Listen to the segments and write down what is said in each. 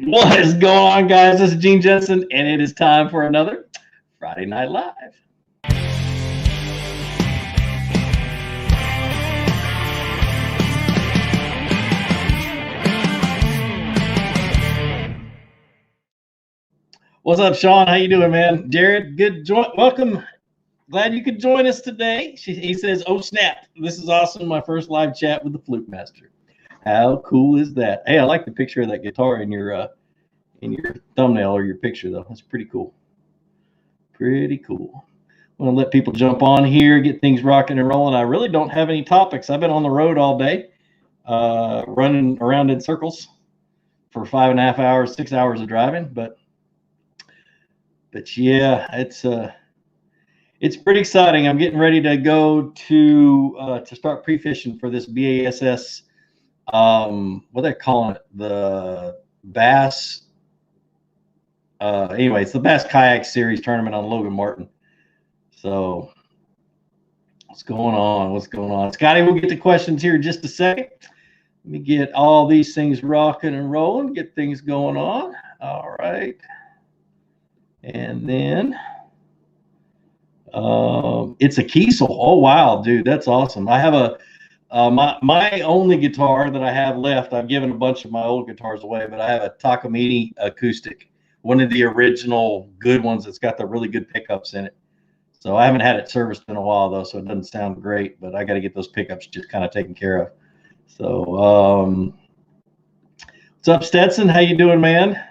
What is going on, guys? This is Gene Jensen, and it is time for another Friday Night Live. What's up, Sean? How you doing, man? Jared, welcome. Glad you could join us today. He says, "Oh snap! This is awesome. My first live chat with the Fluke Master. How cool is that? Hey, I like the picture of that guitar in your thumbnail or your picture, though. That's pretty cool. Pretty cool. I want to let people jump on here, get things rocking and rolling. I really don't have any topics. I've been on the road all day, running around in circles for 5.5 hours, 6 hours of driving. But yeah, it's pretty exciting. I'm getting ready to go to start pre-fishing for this BASS. What they're calling it, the Bass. Anyway, it's the Bass Kayak Series tournament on Logan Martin. So what's going on? Scotty, we'll get to questions here in just a second. Let me get all these things rocking and rolling, get things going on. All right. And then it's a Kiesel. Oh, wow, dude, that's awesome. I have my only guitar that I have left. I've given a bunch of my old guitars away, but I have a Takamine acoustic, one of the original good ones that's got the really good pickups in it. So I haven't had it serviced in a while, though, so it doesn't sound great, but I got to get those pickups just kind of taken care of. So what's up, Stetson? How you doing, man?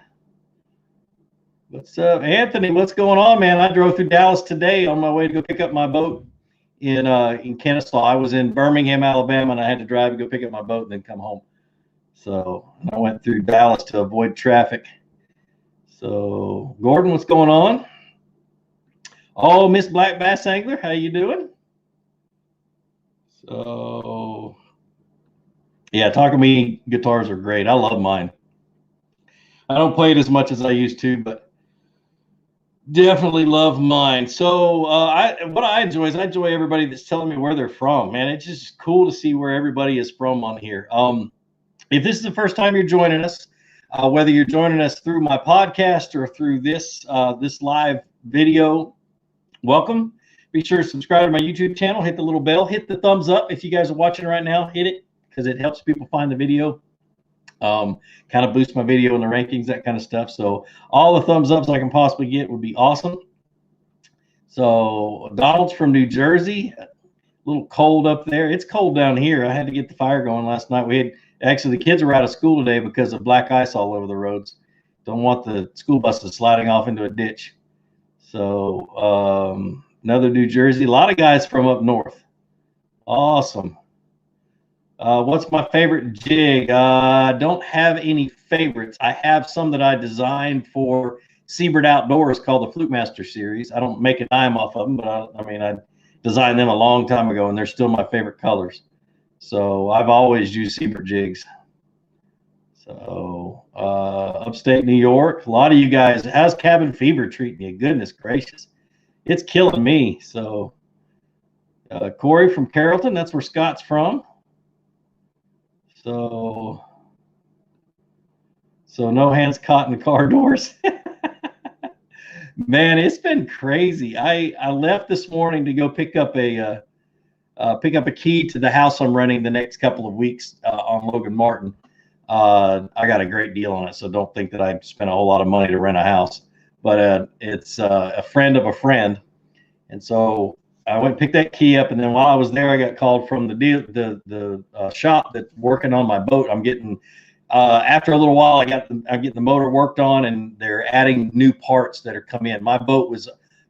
What's up, Anthony? What's going on, man? I drove through Dallas today on my way to go pick up my boat in Kennesaw. I was in Birmingham, Alabama, and I had to drive and go pick up my boat and then come home. So I went through Dallas to avoid traffic. So Gordon, what's going on? Oh, Miss Black Bass Angler, how you doing? So yeah, Takamine guitars are great. I love mine. I don't play it as much as I used to, but definitely love mine. So what I enjoy is I enjoy everybody that's telling me where they're from, man. It's just cool to see where everybody is from on here. If this is the first time you're joining us, whether you're joining us through my podcast or through this live video, welcome. Be sure to subscribe to my YouTube channel, hit the little bell, hit the thumbs up. If you guys are watching right now, hit it because it helps people find the video. Kind of boost my video in the rankings, that kind of stuff. So all the thumbs ups I can possibly get would be awesome. So Donald's from New Jersey. A little cold up there. It's cold down here. I had to get the fire going last night. Actually, the kids were out of school today because of black ice all over the roads. Don't want the school buses sliding off into a ditch. So another New Jersey. A lot of guys from up north. Awesome. What's my favorite jig? I don't have any favorites. I have some that I designed for Seabird Outdoors called the Fluke Master series. I don't make a dime off of them, but I designed them a long time ago, and they're still my favorite colors. So I've always used Seabird jigs. So upstate New York, a lot of you guys, how's cabin fever treating you? Goodness gracious. It's killing me. So Corey from Carrollton, that's where Scott's from. So no hands caught in the car doors. Man, it's been crazy. I left this morning to go pick up a key to the house I'm renting the next couple of weeks on Logan Martin. I got a great deal on it, so don't think that I spent a whole lot of money to rent a house. But it's a friend of a friend, and so I went and picked that key up, and then while I was there, I got called from the shop that's working on my boat. I'm getting after a little while, I get the motor worked on, and they're adding new parts that are coming in. My boat was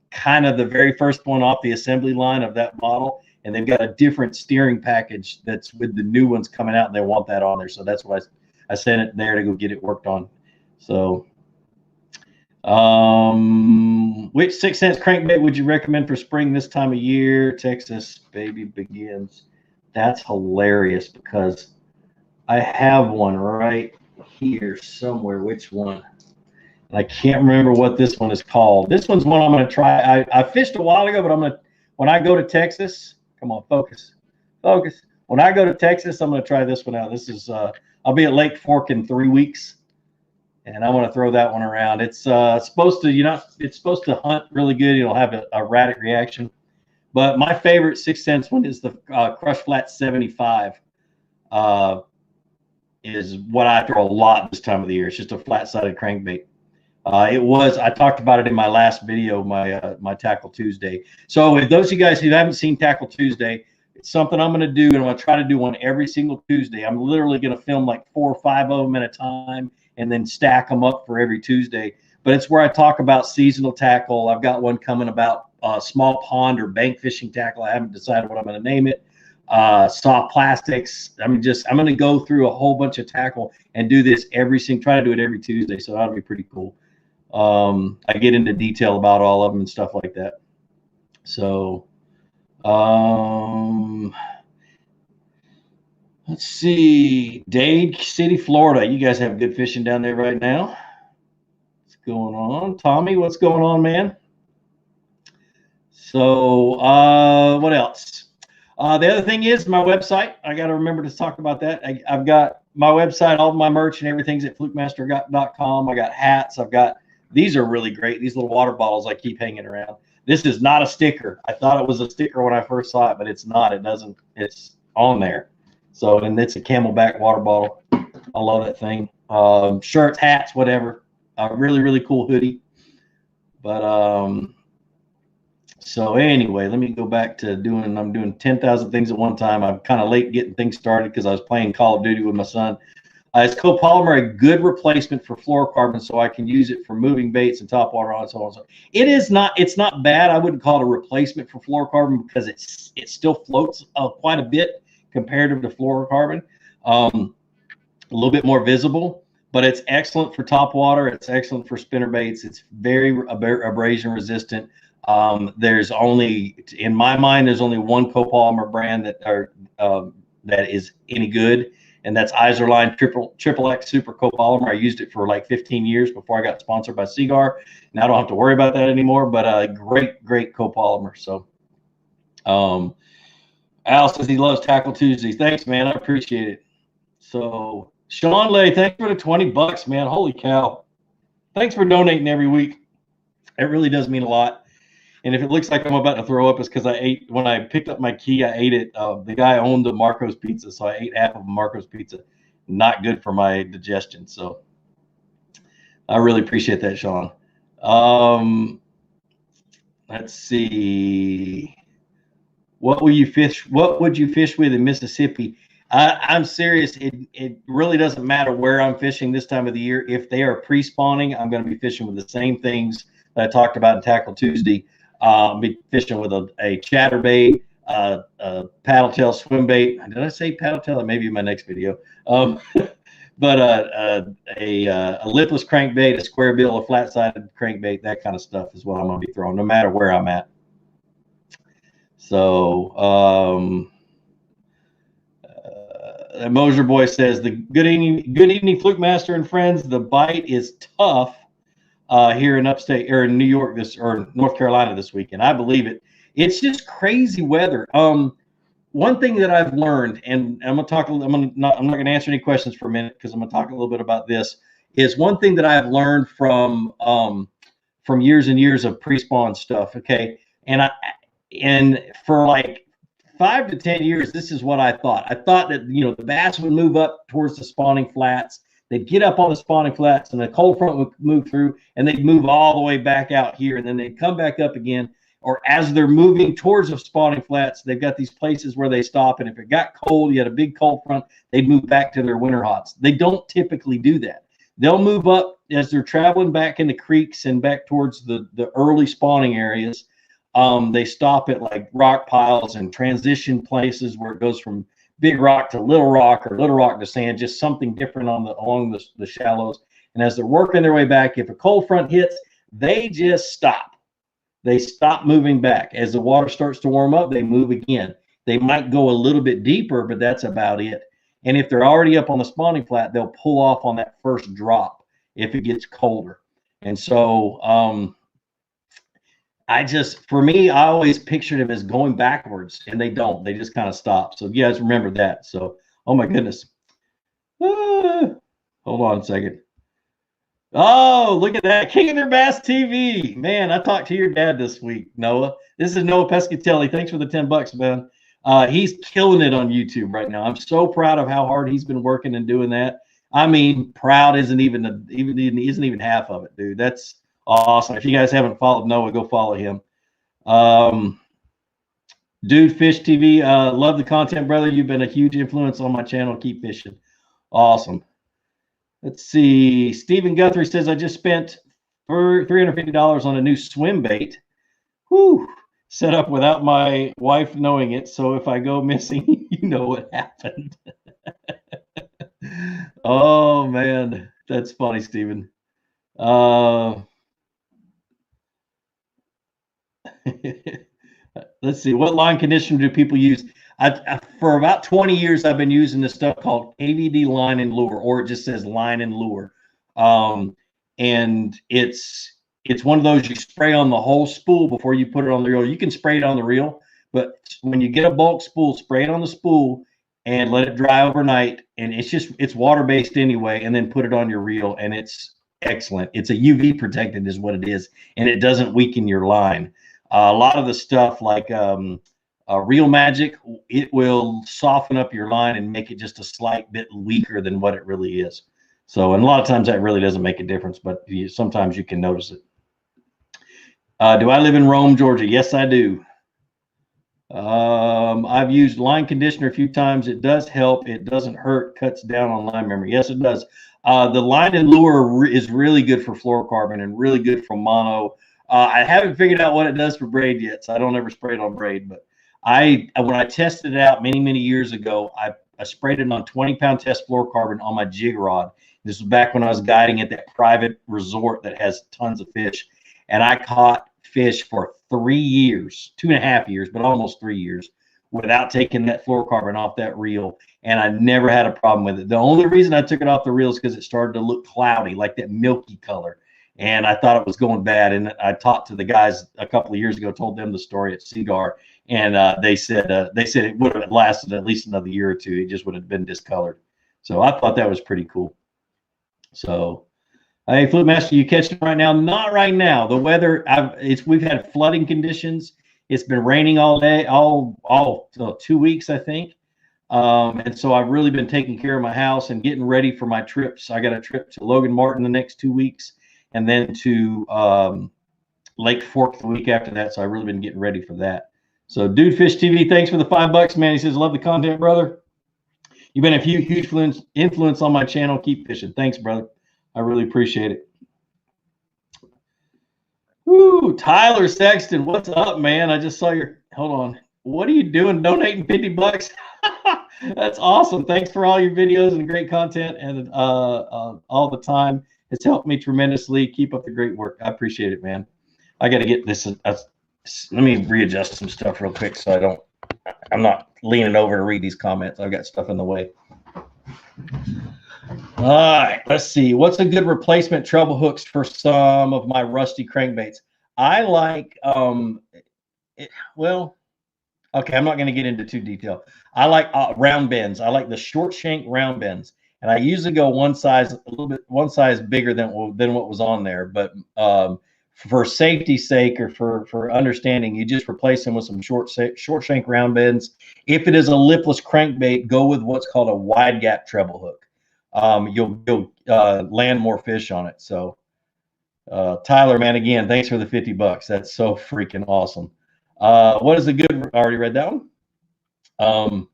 kind of the very first one off the assembly line of that model, and they've got a different steering package that's with the new ones coming out, and they want that on there. So that's why I sent it there to go get it worked on. So which 6 cents crankbait would you recommend for spring this time of year? Texas baby begins. That's hilarious because I have one right here somewhere. Which one? And I can't remember what this one is called. This one's one I'm going to try. I fished a while ago, but when I go to Texas, come on, focus. When I go to Texas, I'm going to try this one out. This is I'll be at Lake Fork in 3 weeks. and I want to throw that one around. It's supposed to, it's supposed to hunt really good. It'll have a erratic reaction. But my favorite 6 cents one is the Crush Flat 75. Is what I throw a lot this time of the year. It's just a flat-sided crankbait. I talked about it in my last video, my Tackle Tuesday. So if those of you guys who haven't seen Tackle Tuesday, it's something I'm going to do, and I'm going to try to do one every single Tuesday. I'm literally going to film like 4 or 5 of them at a time and then stack them up for every Tuesday. But it's where I talk about seasonal tackle. I've got one coming about small pond or bank fishing tackle. I haven't decided what I'm going to name it. Soft plastics. I'm going to go through a whole bunch of tackle and do this try to do it every Tuesday. So that'll be pretty cool. I get into detail about all of them and stuff like that. So, let's see, Dade City, Florida. You guys have good fishing down there right now. What's going on? Tommy, what's going on, man? So, what else? The other thing is my website. I got to remember to talk about that. I've got my website, all of my merch and everything's at flukemaster.com. I got hats. These are really great. These little water bottles I keep hanging around. This is not a sticker. I thought it was a sticker when I first saw it, but it's not. It doesn't. It's on there. So, and it's a Camelback water bottle. I love that thing. Shirts, hats, whatever. A really, really cool hoodie. But so anyway, let me go back to I'm doing 10,000 things at one time. I'm kind of late getting things started because I was playing Call of Duty with my son. Is copolymer a good replacement for fluorocarbon so I can use it for moving baits and topwater rods? So on and so on. It is not. It's not bad. I wouldn't call it a replacement for fluorocarbon because it still floats quite a bit comparative to fluorocarbon. A little bit more visible, but it's excellent for topwater. It's excellent for spinner baits. It's very abrasion resistant. There's only, in my mind, there's only one copolymer brand that is any good, and that's Iserline Triple X Super Copolymer. I used it for like 15 years before I got sponsored by Seagar. Now I don't have to worry about that anymore, but great copolymer. So Al says he loves Tackle Tuesdays. Thanks, man. I appreciate it. So Sean Lay, thanks for the $20, man. Holy cow. Thanks for donating every week. It really does mean a lot. And if it looks like I'm about to throw up, it's because when I picked up my key, I ate it. The guy owned the Marco's Pizza, so I ate half of Marco's Pizza. Not good for my digestion. So I really appreciate that, Sean. Let's see. What would you fish with in Mississippi? I'm serious. It really doesn't matter where I'm fishing this time of the year. If they are pre-spawning, I'm going to be fishing with the same things that I talked about in Tackle Tuesday. I'll be fishing with a chatterbait, a paddle tail swim bait. Did I say paddle tail? That may be in my next video. But a lipless crankbait, a square bill, a flat-sided crankbait, that kind of stuff is what I'm going to be throwing, no matter where I'm at. So, Mosier Boy says, good evening, Fluke Master and friends. The bite is tough here in upstate or in New York or North Carolina this weekend. I believe it. It's just crazy weather. One thing that I've learned, and I'm not going to answer any questions for a minute because I'm going to talk a little bit about this. Is one thing that I've learned from years and years of pre-spawn stuff. Okay, and for like 5 to 10 years, this is what I thought. I thought that the bass would move up towards the spawning flats. They'd get up on the spawning flats, and the cold front would move through, and they'd move all the way back out here, and then they'd come back up again. Or as they're moving towards the spawning flats, they've got these places where they stop, and if it got cold, you had a big cold front, they'd move back to their winter hots. They don't typically do that. They'll move up as they're traveling back into creeks and back towards the early spawning areas. They stop at like rock piles and transition places where it goes from big rock to little rock or little rock to sand, just something different along the shallows. And as they're working their way back, if a cold front hits, they just stop. They stop moving back. As the water starts to warm up, they move again. They might go a little bit deeper, but that's about it. And if they're already up on the spawning flat, they'll pull off on that first drop if it gets colder. And so for me, I always pictured them as going backwards, and they don't. They just kind of stop. So you guys remember that. So, oh my goodness. Hold on a second. Oh, look at that. King of their Bass TV. Man, I talked to your dad this week, Noah. This is Noah Pescatelli. Thanks for the $10, man. He's killing it on YouTube right now. I'm so proud of how hard he's been working and doing that. I mean, proud isn't even half of it, dude. That's awesome. If you guys haven't followed Noah, go follow him. Dude Fish TV, love the content, brother. You've been a huge influence on my channel. Keep fishing. Awesome. Let's see. Stephen Guthrie says, I just spent $350 on a new swim bait. Whew. Set up without my wife knowing it. So if I go missing, you know what happened. Oh, man. That's funny, Stephen. Let's see. What line conditioner do people use? For about 20 years, I've been using this stuff called AVD line and lure, or it just says line and lure. And it's one of those you spray on the whole spool before you put it on the reel. You can spray it on the reel, but when you get a bulk spool, spray it on the spool and let it dry overnight. And it's water-based anyway, and then put it on your reel, and it's excellent. It's a UV protected is what it is, and it doesn't weaken your line. A lot of the stuff like Real Magic, it will soften up your line and make it just a slight bit weaker than what it really is. So, and a lot of times that really doesn't make a difference, but sometimes you can notice it. Do I live in Rome, Georgia? Yes, I do. I've used line conditioner a few times. It does help. It doesn't hurt, cuts down on line memory. Yes, it does. The line and lure is really good for fluorocarbon and really good for mono. I haven't figured out what it does for braid yet, so I don't ever spray it on braid. But when I tested it out many years ago, I sprayed it on 20-pound test fluorocarbon on my jig rod. This was back when I was guiding at that private resort that has tons of fish, and I caught fish for 3 years, 2.5 years, but almost 3 years, without taking that fluorocarbon off that reel, and I never had a problem with it. The only reason I took it off the reel is because it started to look cloudy, like that milky color. And I thought it was going bad. And I talked to the guys a couple of years ago, told them the story at Seagar, and they said it would have lasted at least another year or two. It just would have been discolored. So I thought that was pretty cool. So, hey, Flipmaster, you catching right now? Not right now. The weather, we've had flooding conditions. It's been raining all day, all 2 weeks, I think. And so I've really been taking care of my house and getting ready for my trips. I got a trip to Logan Martin the next 2 weeks, and then to Lake Fork the week after that. So I've really been getting ready for that. So Dude Fish TV, thanks for the $5, man. He says, love the content, brother. You've been a huge influence on my channel. Keep fishing. Thanks, brother. I really appreciate it. Woo, Tyler Sexton, what's up, man? I just saw hold on. What are you doing donating $50? That's awesome. Thanks for all your videos and great content and all the time. It's helped me tremendously. Keep up the great work. I appreciate it, man. I got to get this. Let me readjust some stuff real quick so I'm not leaning over to read these comments. I've got stuff in the way. All right, let's see. What's a good replacement treble hooks for some of my rusty crankbaits? I like, well, okay, I'm not going to get into too detail. I like round bends. I like the short shank round bends, and I usually go one size bigger than what was on there. But for safety's sake, or for understanding, you just replace them with some short shank round bends. If it is a lipless crankbait, go with what's called a wide gap treble hook. You'll land more fish on it. So Tyler, man, again, thanks for the $50. That's so freaking awesome. What is the good? I already read that one.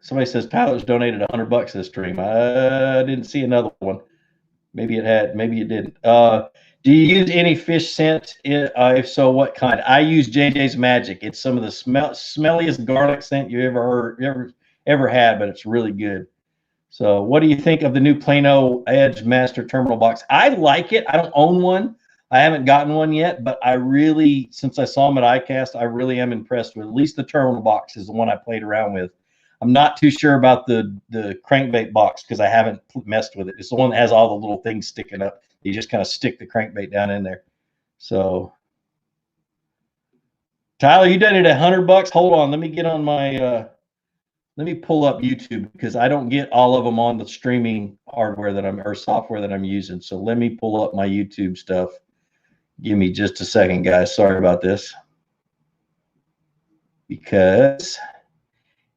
Somebody says Tyler's donated $100 this stream. I didn't see another one. Maybe it had, maybe it didn't. Do you use any fish scent? If so, what kind? I use JJ's Magic. It's some of the smelliest garlic scent you ever had, but it's really good. So what do you think of the new Plano Edge Master Terminal box? I like it. I don't own one. I haven't gotten one yet, but I really, since I saw them at iCast, I really am impressed with at least the terminal box is the one I played around with. I'm not too sure about the crankbait box because I haven't messed with it. It's the one that has all the little things sticking up. You just kind of stick the crankbait down in there. So, Tyler, you done it $100? Hold on, let me get on my. Let me pull up YouTube because I don't get all of them on the streaming. hardware that I'm or software that I'm using. So let me pull up my YouTube stuff. Give me just a second, guys. Sorry about this. Because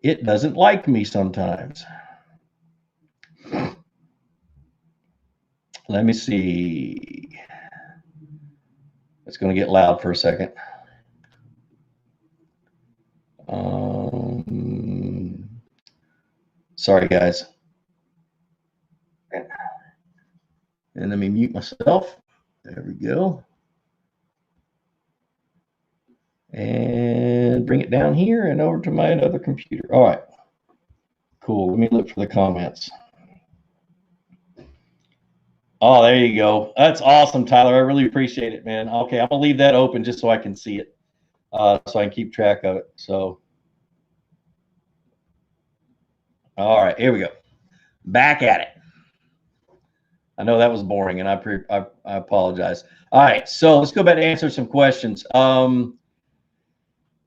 it doesn't like me sometimes. Let me see. It's going to get loud for a second. Sorry, guys. And let me mute myself. There we go. And bring it down here and over to my other computer. All right. Cool. Let me look for the comments. Oh, there you go. That's awesome, Tyler. I really appreciate it, man. Okay, I'm going to leave that open just so I can see it, so I can keep track of it. So, all right, here we go. Back at it. I know that was boring, and I apologize. All right, so let's go back to answer some questions.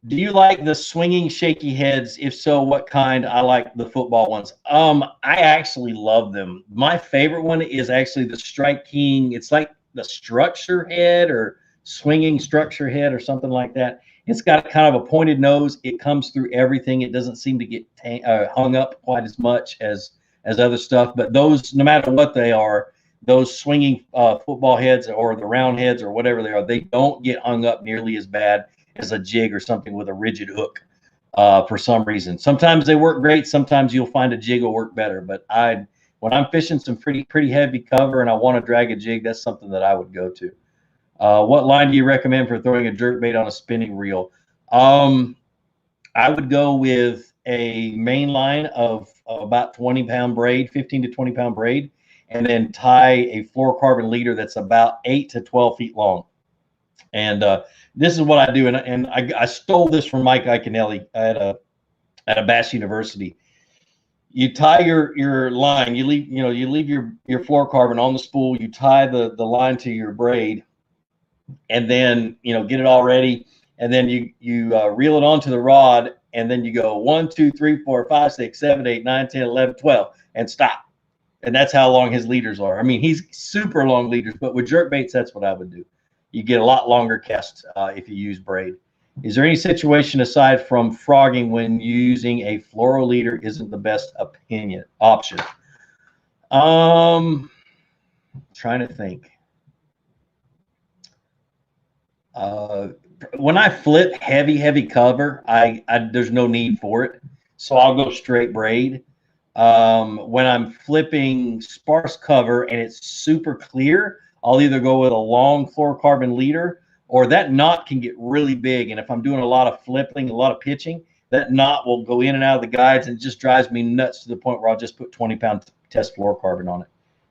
Do you like the swinging shaky heads? If so, what kind? I like the football ones. I actually love them. My favorite one is actually the Strike King. It's like the structure head or swinging structure head or something like that. It's got kind of a pointed nose. It comes through everything. It doesn't seem to get hung up quite as much as other stuff. But those, no matter what they are, those swinging football heads or the round heads or whatever they are, they don't get hung up nearly as bad as a jig or something with a rigid hook for some reason. Sometimes they work great. Sometimes you'll find a jig will work better. But when I'm fishing some pretty heavy cover and I want to drag a jig, that's something that I would go to. What line do you recommend for throwing a jerkbait on a spinning reel? I would go with a main line of about 20-pound braid, 15 to 20-pound braid, and then tie a fluorocarbon leader that's about 8 to 12 feet long. And this is what I do, and I stole this from Mike Iaconelli at a Bass University. You tie your line. You leave your fluorocarbon on the spool. You tie the line to your braid, and then get it all ready. And then you reel it onto the rod, and then you go 1, 2, 3, 4, 5, 6, 7, 8, 9, 10, 11, 12, and stop. And that's how long his leaders are. I mean, he's super long leaders, but with jerkbaits, that's what I would do. You get a lot longer casts if you use braid. Is there any situation aside from frogging when using a fluoro leader isn't the best option? Trying to think. When I flip heavy cover, there's no need for it, so I'll go straight braid. When I'm flipping sparse cover and it's super clear, I'll either go with a long fluorocarbon leader, or that knot can get really big. And if I'm doing a lot of flipping, a lot of pitching, that knot will go in and out of the guides, and it just drives me nuts to the point where I'll just put 20-pound test fluorocarbon on it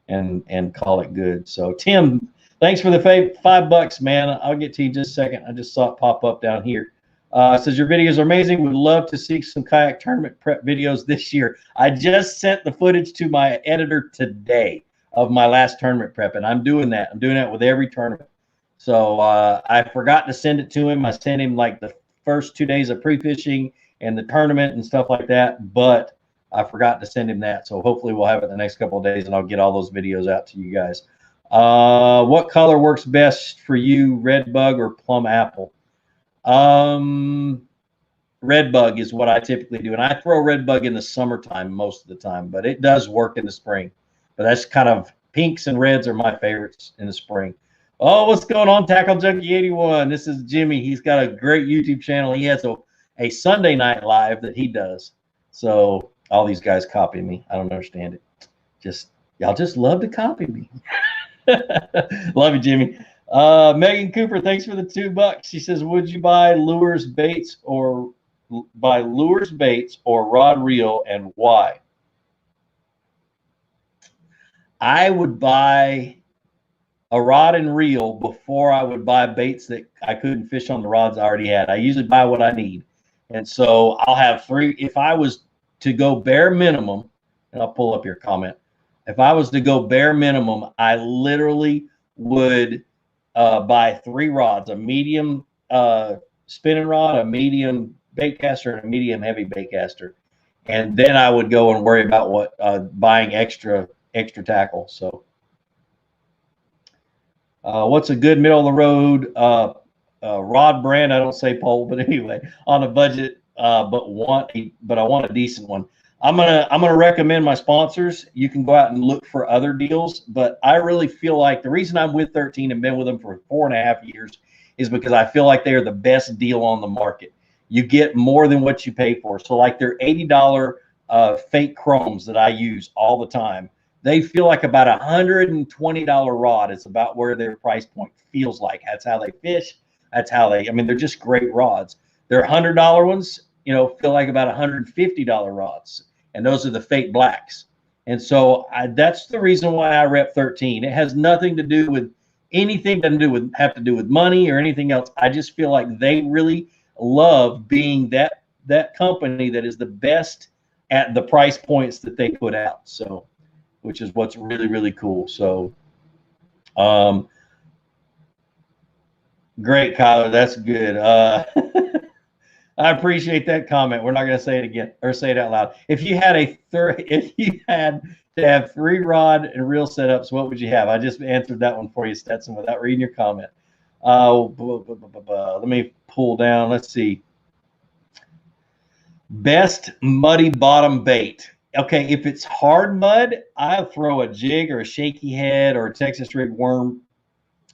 and call it good. So Tim, thanks for the $5, man. I'll get to you in just a second. I just saw it pop up down here. Says your videos are amazing. We'd love to see some kayak tournament prep videos this year. I just sent the footage to my editor today of my last tournament prep, and I'm doing that. I'm doing that with every tournament. So I forgot to send it to him. I sent him like the first 2 days of pre-fishing and the tournament and stuff like that, but I forgot to send him that. So hopefully we'll have it the next couple of days, and I'll get all those videos out to you guys. What color works best for you, red bug or plum apple? Red bug is what I typically do, and I throw red bug in the summertime most of the time, but it does work in the spring. But that's kind of, pinks and reds are my favorites in the spring. Oh, what's going on, Tackle Junkie 81? This is Jimmy. He's got a great YouTube channel. He has a Sunday night live that he does. So all these guys copy me. I don't understand it. Y'all just love to copy me. Love you, Jimmy. Megan Cooper, thanks for the $2. She says, would you buy lures, baits, or rod reel, and why? I would buy a rod and reel before I would buy baits that I couldn't fish on the rods I already had. I usually buy what I need. And so I'll have 3. If I was to go bare minimum, and I'll pull up your comment. If I was to go bare minimum, I literally would buy 3 rods, a medium spinning rod, a medium bait caster, and a medium heavy bait caster. And then I would go and worry about buying extra extra tackle. So what's a good middle of the road rod brand? I don't say pole, but anyway, on a budget, but I want a decent one. I'm gonna recommend my sponsors. You can go out and look for other deals, but I really feel like the reason I'm with 13 and been with them for 4.5 years is because I feel like they are the best deal on the market. You get more than what you pay for. So like their $80 fake chromes that I use all the time, they feel like about $120 rod is about where their price point feels like. That's how they fish. That's how they, I mean, they're just great rods. Their $100 ones, you know, feel like about $150 rods. And those are the fake blacks. And so that's the reason why I rep 13. It has nothing to do with anything, doesn't have to do with money or anything else. I just feel like they really love being that company that is the best at the price points that they put out. So, which is what's really, really cool. So, great, Kyler. That's good. I appreciate that comment. We're not going to say it again or say it out loud. If you had to have 3 rod and reel setups, what would you have? I just answered that one for you, Stetson, without reading your comment. Let me pull down. Let's see. Best muddy bottom bait. Okay, if it's hard mud, I'll throw a jig or a shaky head or a Texas rig worm.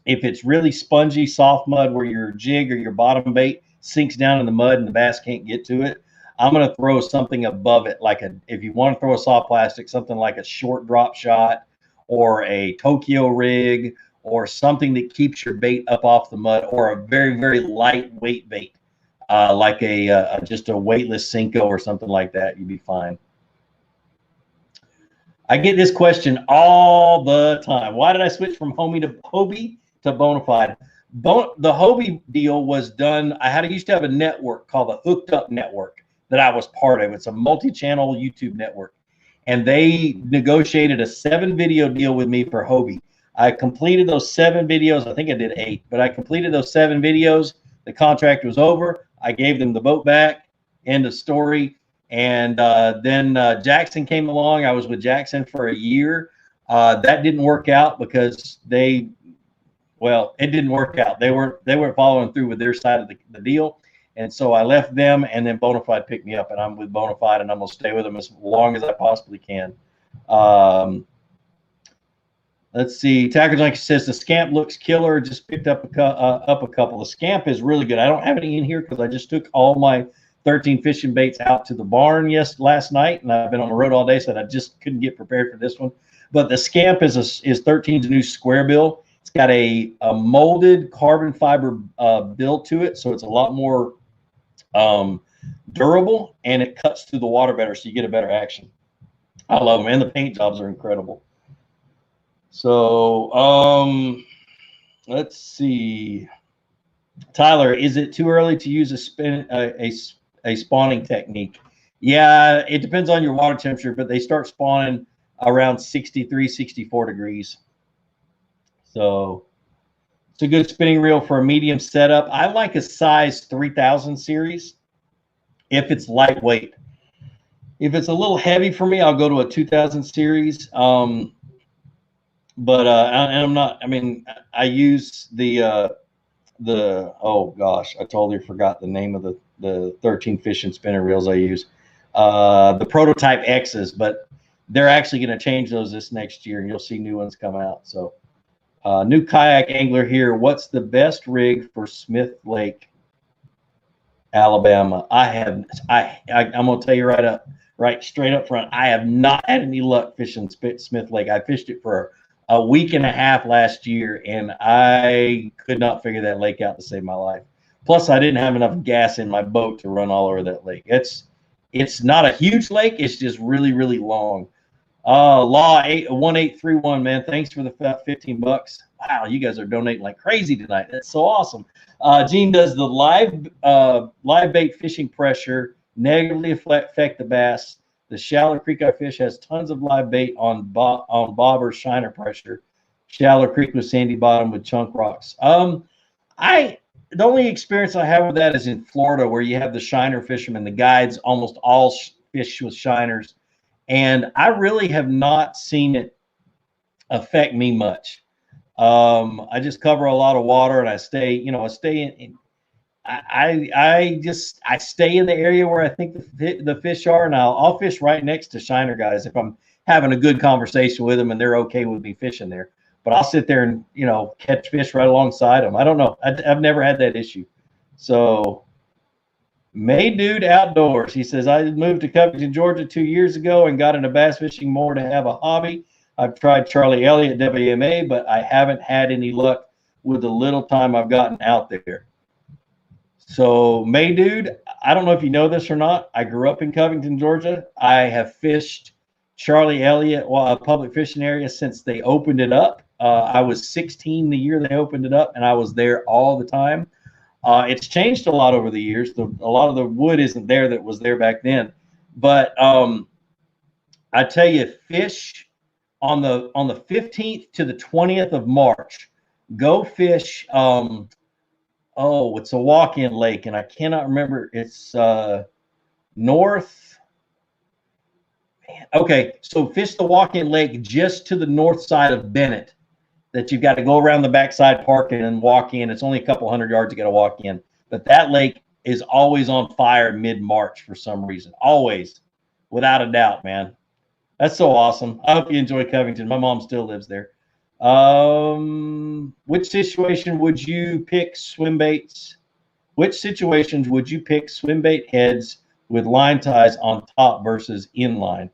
If it's really spongy, soft mud where your jig or your bottom bait sinks down in the mud and the bass can't get to it, I'm going to throw something above it, like if you want to throw a soft plastic, something like a short drop shot or a Tokyo rig or something that keeps your bait up off the mud, or a very, very lightweight bait, like just a weightless Cinco or something like that. You'd be fine. I get this question all the time. Why did I switch from Hobie to Bonafide? The Hobie deal was done. I used to have a network called the Hooked Up Network that I was part of. It's a multi-channel YouTube network. And they negotiated a 7-video deal with me for Hobie. I completed those 7 videos. I think I did 8, but I completed those 7 videos. The contract was over. I gave them the boat back. End of story. And then Jackson came along. I was with Jackson for a year. That didn't work out because it didn't work out. They weren't following through with their side of the deal. And so I left them, and then Bonafide picked me up, and I'm with Bonafide, and I'm going to stay with them as long as I possibly can. Let's see. Tackle Junkie says the Scamp looks killer. Just picked up a couple. The Scamp is really good. I don't have any in here because I just took all my 13 fishing baits out to the barn last night, and I've been on the road all day, so I just couldn't get prepared for this one. But the Scamp is 13's new square bill. It's got a molded carbon fiber bill to it, so it's a lot more durable, and it cuts through the water better, so you get a better action. I love them, and the paint jobs are incredible. So let's see. Tyler, is it too early to use a spawning technique? Yeah, it depends on your water temperature, but they start spawning around 63, 64 degrees. So it's a good spinning reel for a medium setup. I like a size 3000 series if it's lightweight. If it's a little heavy for me, I'll go to a 2000 series. But I'm not, I mean, I use oh gosh, I totally forgot the name of the 13 fishing spinning reels I use. The Prototype X's, but they're actually going to change those this next year, and you'll see new ones come out. So new kayak angler here. What's the best rig for Smith Lake, Alabama? I'm going to tell you right straight up front, I have not had any luck fishing Smith Lake. I fished it for a week and a half last year, and I could not figure that lake out to save my life. Plus, I didn't have enough gas in my boat to run all over that lake. It's not a huge lake. It's just really, really long. Law 1831, man. Thanks for the 15 bucks. Wow, you guys are donating like crazy tonight. That's so awesome. Gene, does the live bait fishing pressure negatively affect the bass? The shallow creek I fish has tons of live bait on bobber shiner pressure. Shallow creek with sandy bottom with chunk rocks. The only experience I have with that is in Florida, where you have the shiner fishermen. The guides almost all fish with shiners, and I really have not seen it affect me much. I just cover a lot of water, and I stay, I stay I stay in the area where I think the fish are, and I'll fish right next to shiner guys if I'm having a good conversation with them and they're okay with me fishing there. But I'll sit there and catch fish right alongside them. I don't know. I've never had that issue. So, May Dude Outdoors, he says, I moved to Covington, Georgia 2 years ago and got into bass fishing more to have a hobby. I've tried Charlie Elliott WMA, but I haven't had any luck with the little time I've gotten out there. So, May Dude, I don't know if you know this or not. I grew up in Covington, Georgia. I have fished Charlie Elliott public fishing area since they opened it up. I was 16 the year they opened it up, and I was there all the time. It's changed a lot over the years. A lot of the wood isn't there that was there back then. But I tell you, fish on the 15th to the 20th of March. Go fish. It's a walk-in lake, and I cannot remember. It's north. Okay, so fish the walk-in lake just to the north side of Bennett. That you've got to go around the backside parking and walk in. It's only a couple hundred yards to get a walk in. But that lake is always on fire mid-March for some reason. Always. Without a doubt, man. That's so awesome. I hope you enjoy Covington. My mom still lives there. Which situation would you pick swim baits? Which situations would you pick swim bait heads with line ties on top versus inline?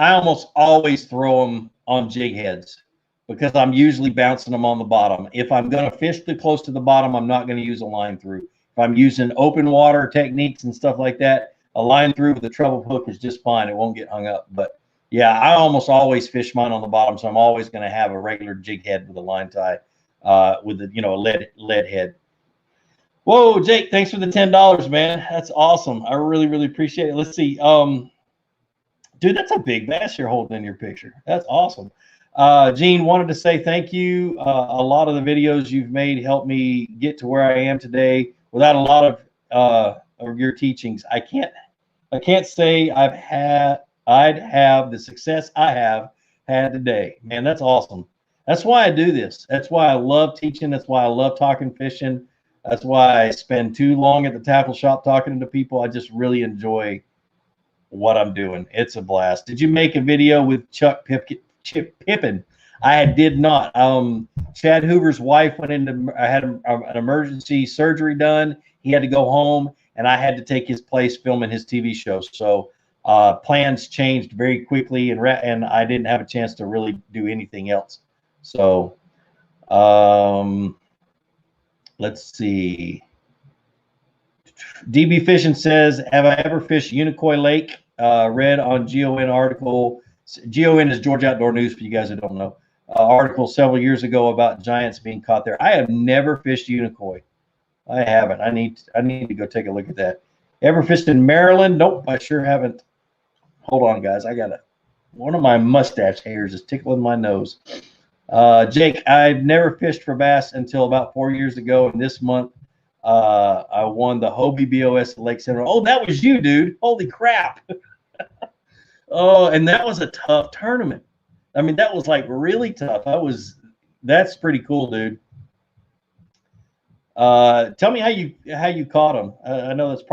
I almost always throw them on jig heads because I'm usually bouncing them on the bottom. If I'm going to fish too close to the bottom, I'm not going to use a line through. If I'm using open water techniques and stuff like that, a line through with a treble hook is just fine. It won't get hung up. But yeah, I almost always fish mine on the bottom, so I'm always going to have a regular jig head with a line tie, with a lead head. Whoa, Jake, thanks for the $10, man. That's awesome. I really, really appreciate it. Let's see. Dude, that's a big bass you're holding in your picture. That's awesome. Gene wanted to say thank you. A lot of the videos you've made helped me get to where I am today. Without a lot of your teachings, I can't say I'd have the success I have had today. Man, that's awesome. That's why I do this. That's why I love teaching. That's why I love talking fishing. That's why I spend too long at the tackle shop talking to people. I just really enjoy what I'm doing. It's a blast. Did you make a video with Chip Pippin? I did not. Chad Hoover's wife went into, I had an emergency surgery done. He had to go home, and I had to take his place filming his TV show. So plans changed very quickly, and I didn't have a chance to really do anything else. So let's see. DB Fishing says, have I ever fished Unicoi Lake? Read on GON article. GON is Georgia Outdoor News for you guys that don't know. Article several years ago about giants being caught there. I have never fished Unicoi. I haven't. I need to go take a look at that. Ever fished in Maryland? Nope, I sure haven't. Hold on, guys. One of my mustache hairs is tickling my nose. Jake, I've never fished for bass until about 4 years ago, and this month I won the Hobie BOS at Lake Center. Oh, that was you, dude. Holy crap. Oh, and that was a tough tournament. I mean, that was like really tough. That's pretty cool, dude. Tell me how you caught them. I know that's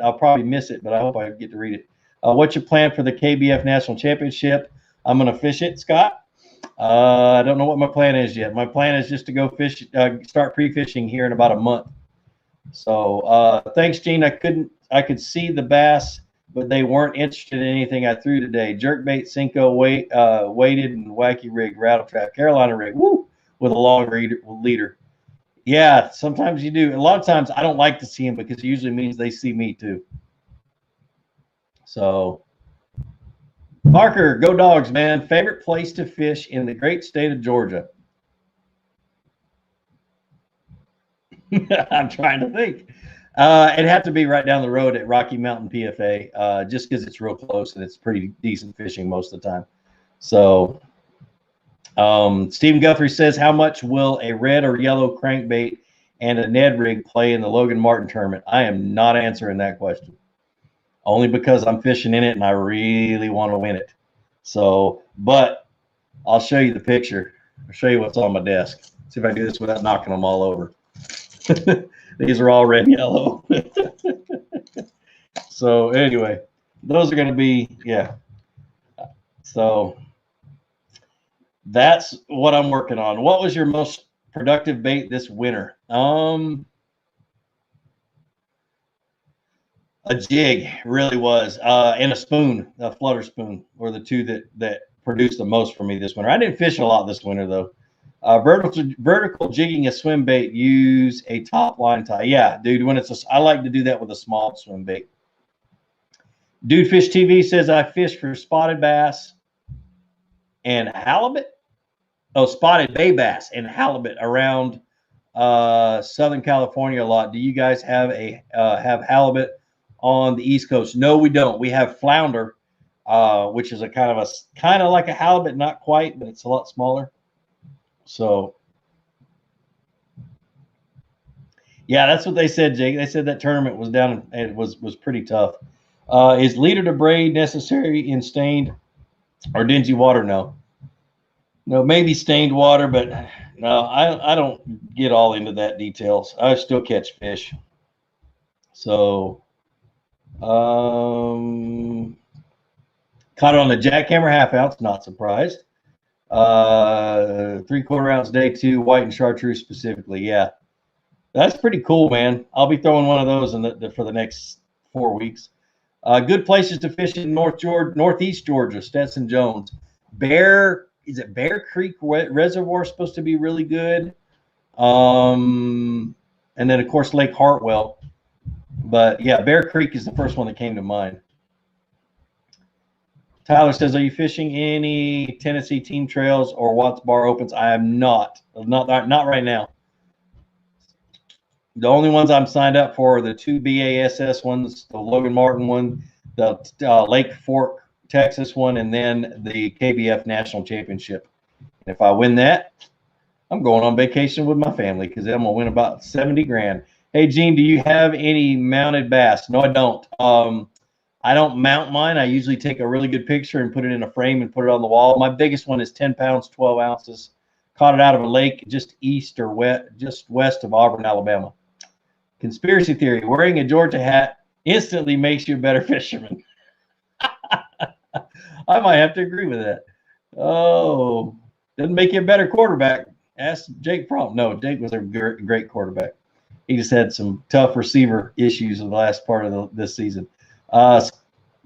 I'll probably miss it, but I hope I get to read it. What's your plan for the KBF National Championship? I'm going to fish it, Scott. I don't know what my plan is yet. My plan is just to go fish, start pre-fishing here in about a month. So thanks, Gene. I could see the bass, but they weren't interested in anything I threw today. Jerkbait, Cinco, weighted, and wacky rig, rattle trap, Carolina rig, woo, with a long leader. Yeah, sometimes you do. A lot of times I don't like to see them because it usually means they see me too. So, Parker, go Dogs, man. Favorite place to fish in the great state of Georgia? I'm trying to think. It'd have to be right down the road at Rocky Mountain PFA, just because it's real close and it's pretty decent fishing most of the time. So, Stephen Guthrie says, how much will a red or yellow crankbait and a Ned rig play in the Logan Martin tournament? I am not answering that question. only because I'm fishing in it and I really want to win it. So, but I'll show you the picture. I'll show you what's on my desk. See if I do this without knocking them all over. These are all red and yellow. So anyway, those are going to be, yeah. So that's what I'm working on. What was your most productive bait this winter? A jig really was, and a spoon, a flutter spoon, were the two that produced the most for me this winter. I didn't fish a lot this winter though. Vertical jigging a swim bait. Use a top line tie. Yeah, dude. When I like to do that with a small swim bait. Dude Fish TV says I fish for spotted bass and halibut. Oh, spotted bay bass and halibut around Southern California a lot. Do you guys have have halibut on the East Coast? No, we don't. We have flounder, which is a kind of like a halibut, not quite, but it's a lot smaller. So, yeah, that's what they said, Jake. They said that tournament was down and it was pretty tough. Is leader to braid necessary in stained or dingy water? No. No, maybe stained water, but no, I don't get all into that details. I still catch fish. So, caught it on the jackhammer half ounce, not surprised. 3/4 ounce day 2, white and chartreuse specifically. Yeah, that's pretty cool, man. I'll be throwing one of those for the next 4 weeks. Good places to fish in Northeast Georgia. Stetson Jones. Is it Bear Creek Reservoir supposed to be really good? And then of course Lake Hartwell. But yeah, Bear Creek is the first one that came to mind. Tyler says, are you fishing any Tennessee team trails or Watts Bar Opens? I am not right now. The only ones I'm signed up for are the 2 BASS ones, the Logan Martin one, the Lake Fork, Texas one, and then the KBF National Championship. And if I win that, I'm going on vacation with my family because I'm going to win about 70 grand. Hey, Gene, do you have any mounted bass? No, I don't. I don't mount mine. I usually take a really good picture and put it in a frame and put it on the wall. My biggest one is 10 pounds, 12 ounces. Caught it out of a lake just west of Auburn, Alabama. Conspiracy theory, wearing a Georgia hat instantly makes you a better fisherman. I might have to agree with that. Oh, doesn't make you a better quarterback. Ask Jake Prompt. No, Jake was a great quarterback. He just had some tough receiver issues in the last part of this season.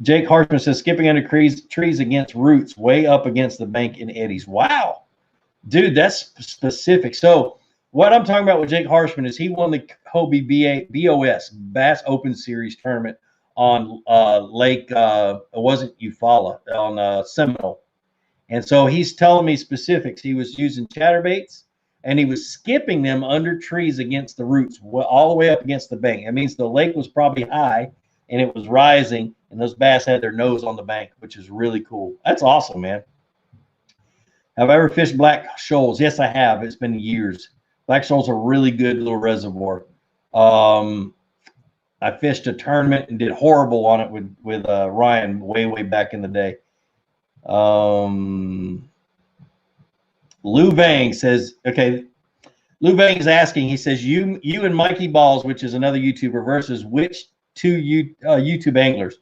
Jake Harshman says, skipping under trees against roots, way up against the bank in eddies. Wow. Dude, that's specific. So what I'm talking about with Jake Harshman is he won the Hobie BOS, Bass Open Series tournament on Lake, it wasn't Eufaula, on Seminole. And so he's telling me specifics. He was using chatterbaits, and he was skipping them under trees against the roots, all the way up against the bank. That means the lake was probably high, and it was rising, and those bass had their nose on the bank, which is really cool. That's awesome, man. Have I ever fished Black Shoals? Yes, I have. It's been years. Black Shoals are a really good little reservoir. I fished a tournament and did horrible on it with Ryan way back in the day. Lou Vang says, okay, Lou Vang is asking, he says, you and Mikey Balls, which is another YouTuber, versus which two YouTube anglers?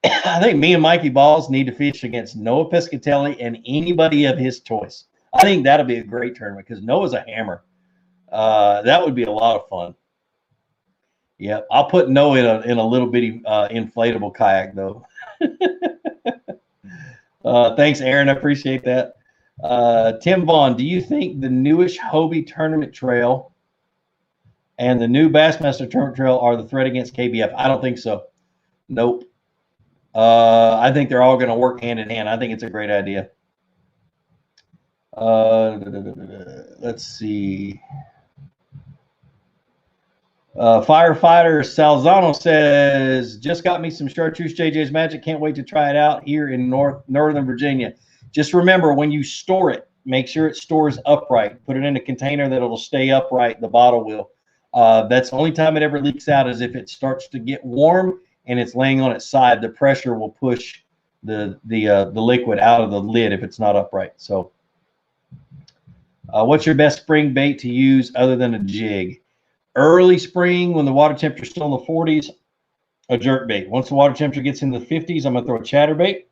I think me and Mikey Balls need to fish against Noah Pescatelli and anybody of his choice. I think that'll be a great tournament because Noah's a hammer. That would be a lot of fun. Yeah, I'll put Noah in a little bitty inflatable kayak though. Thanks, Aaron. I appreciate that. Tim Vaughn, do you think the newish Hobie tournament trail and the new Bassmaster tournament trail are the threat against KBF? I don't think so. Nope. I think they're all going to work hand in hand. I think it's a great idea. Let's see. Firefighter Salzano says, just got me some chartreuse JJ's Magic. Can't wait to try it out here in Northern Virginia. Just remember, when you store it, make sure it stores upright. Put it in a container that it'll stay upright, the bottle will. That's the only time it ever leaks out is if it starts to get warm and it's laying on its side, the pressure will push the liquid out of the lid if it's not upright. So what's your best spring bait to use other than a jig? Early spring, when the water temperature is still in the 40s, a jerk bait. Once the water temperature gets in the 50s, I'm going to throw a chatterbait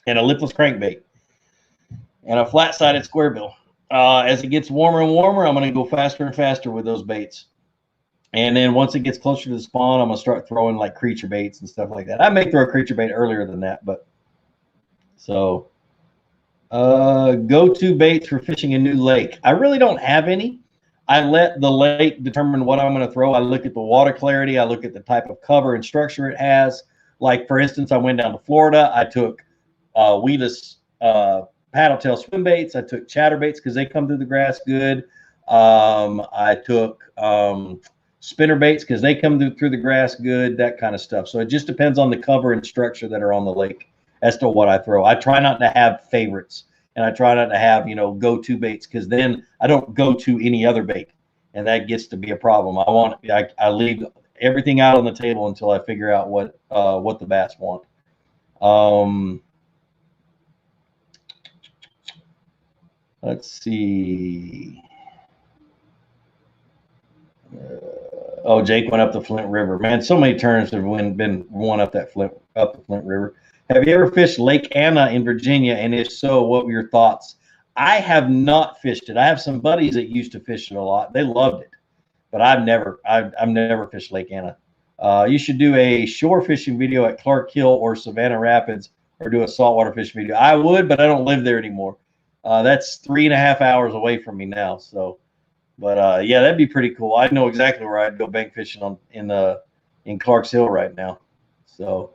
and a lipless crankbait and a flat-sided square bill. As it gets warmer and warmer, I'm going to go faster and faster with those baits. And then once it gets closer to the spawn, I'm going to start throwing like creature baits and stuff like that. I may throw a creature bait earlier than that, but so go-to baits for fishing a new lake. I really don't have any. I let the lake determine what I'm going to throw. I look at the water clarity. I look at the type of cover and structure it has. Like, for instance, I went down to Florida. I took weedless paddle tail swim baits. I took chatterbaits because they come through the grass good. I took spinner baits because they come through the grass good, that kind of stuff. So it just depends on the cover and structure that are on the lake as to what I throw. I try not to have favorites, and I try not to have, you know, go-to baits, because then I don't go to any other bait, and that gets to be a problem. I leave everything out on the table until I figure out what the bass want. Let's see. Oh, Jake went up the Flint River. Man, so many turns have been won up the Flint River. Have you ever fished Lake Anna in Virginia? And if so, what were your thoughts? I have not fished it. I have some buddies that used to fish it a lot. They loved it, but I've never fished Lake Anna. You should do a shore fishing video at Clark Hill or Savannah Rapids, or do a saltwater fishing video. I would, but I don't live there anymore. That's 3.5 hours away from me now. So, but yeah, that'd be pretty cool. I know exactly where I'd go bank fishing in Clark's Hill right now. So,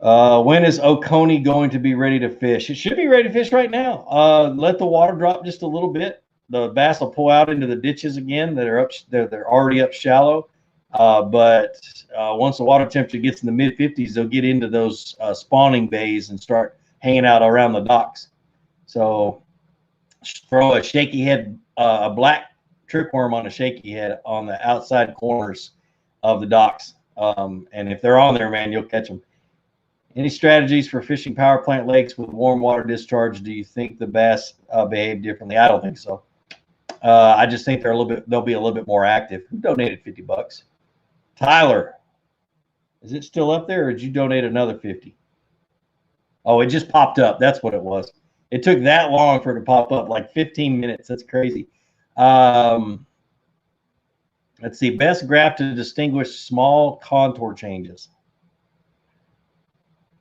when is Oconee going to be ready to fish? It should be ready to fish right now. Let the water drop just a little bit. The bass will pull out into the ditches again that are up. They're already up shallow. But once the water temperature gets in the mid 50s, they'll get into those spawning bays and start hanging out around the docks. So throw a shaky head, a black trickworm on a shaky head on the outside corners of the docks. And if they're on there, man, you'll catch them. Any strategies for fishing power plant lakes with warm water discharge? Do you think the bass behave differently? I don't think so. I just think they'll be a little bit more active. Who donated $50? Tyler, is it still up there, or did you donate another 50? Oh, it just popped up. That's what it was. It took that long for it to pop up, like 15 minutes. That's crazy. Let's see. Best graph to distinguish small contour changes.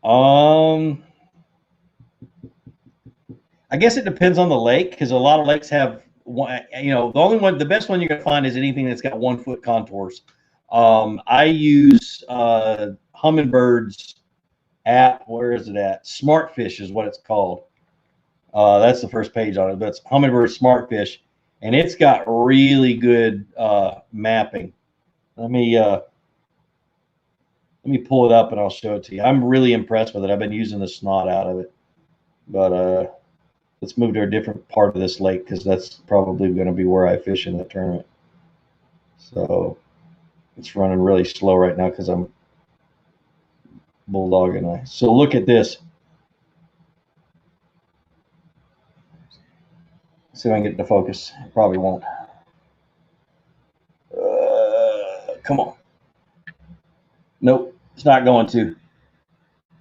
I guess it depends on the lake, because a lot of lakes have one, the best one you're going to find is anything that's got 1 foot contours. I use Hummingbird's app. Where is it at? Smartfish is what it's called. That's the first page on it, but it's Humminbird Smartfish, and it's got really good mapping. Let me pull it up and I'll show it to you. I'm really impressed with it. I've been using the snot out of it, but let's move to a different part of this lake, because that's probably going to be where I fish in the tournament. So it's running really slow right now because I'm bulldogging. So look at this. See if I can get into focus. Probably won't. Come on. Nope, it's not going to.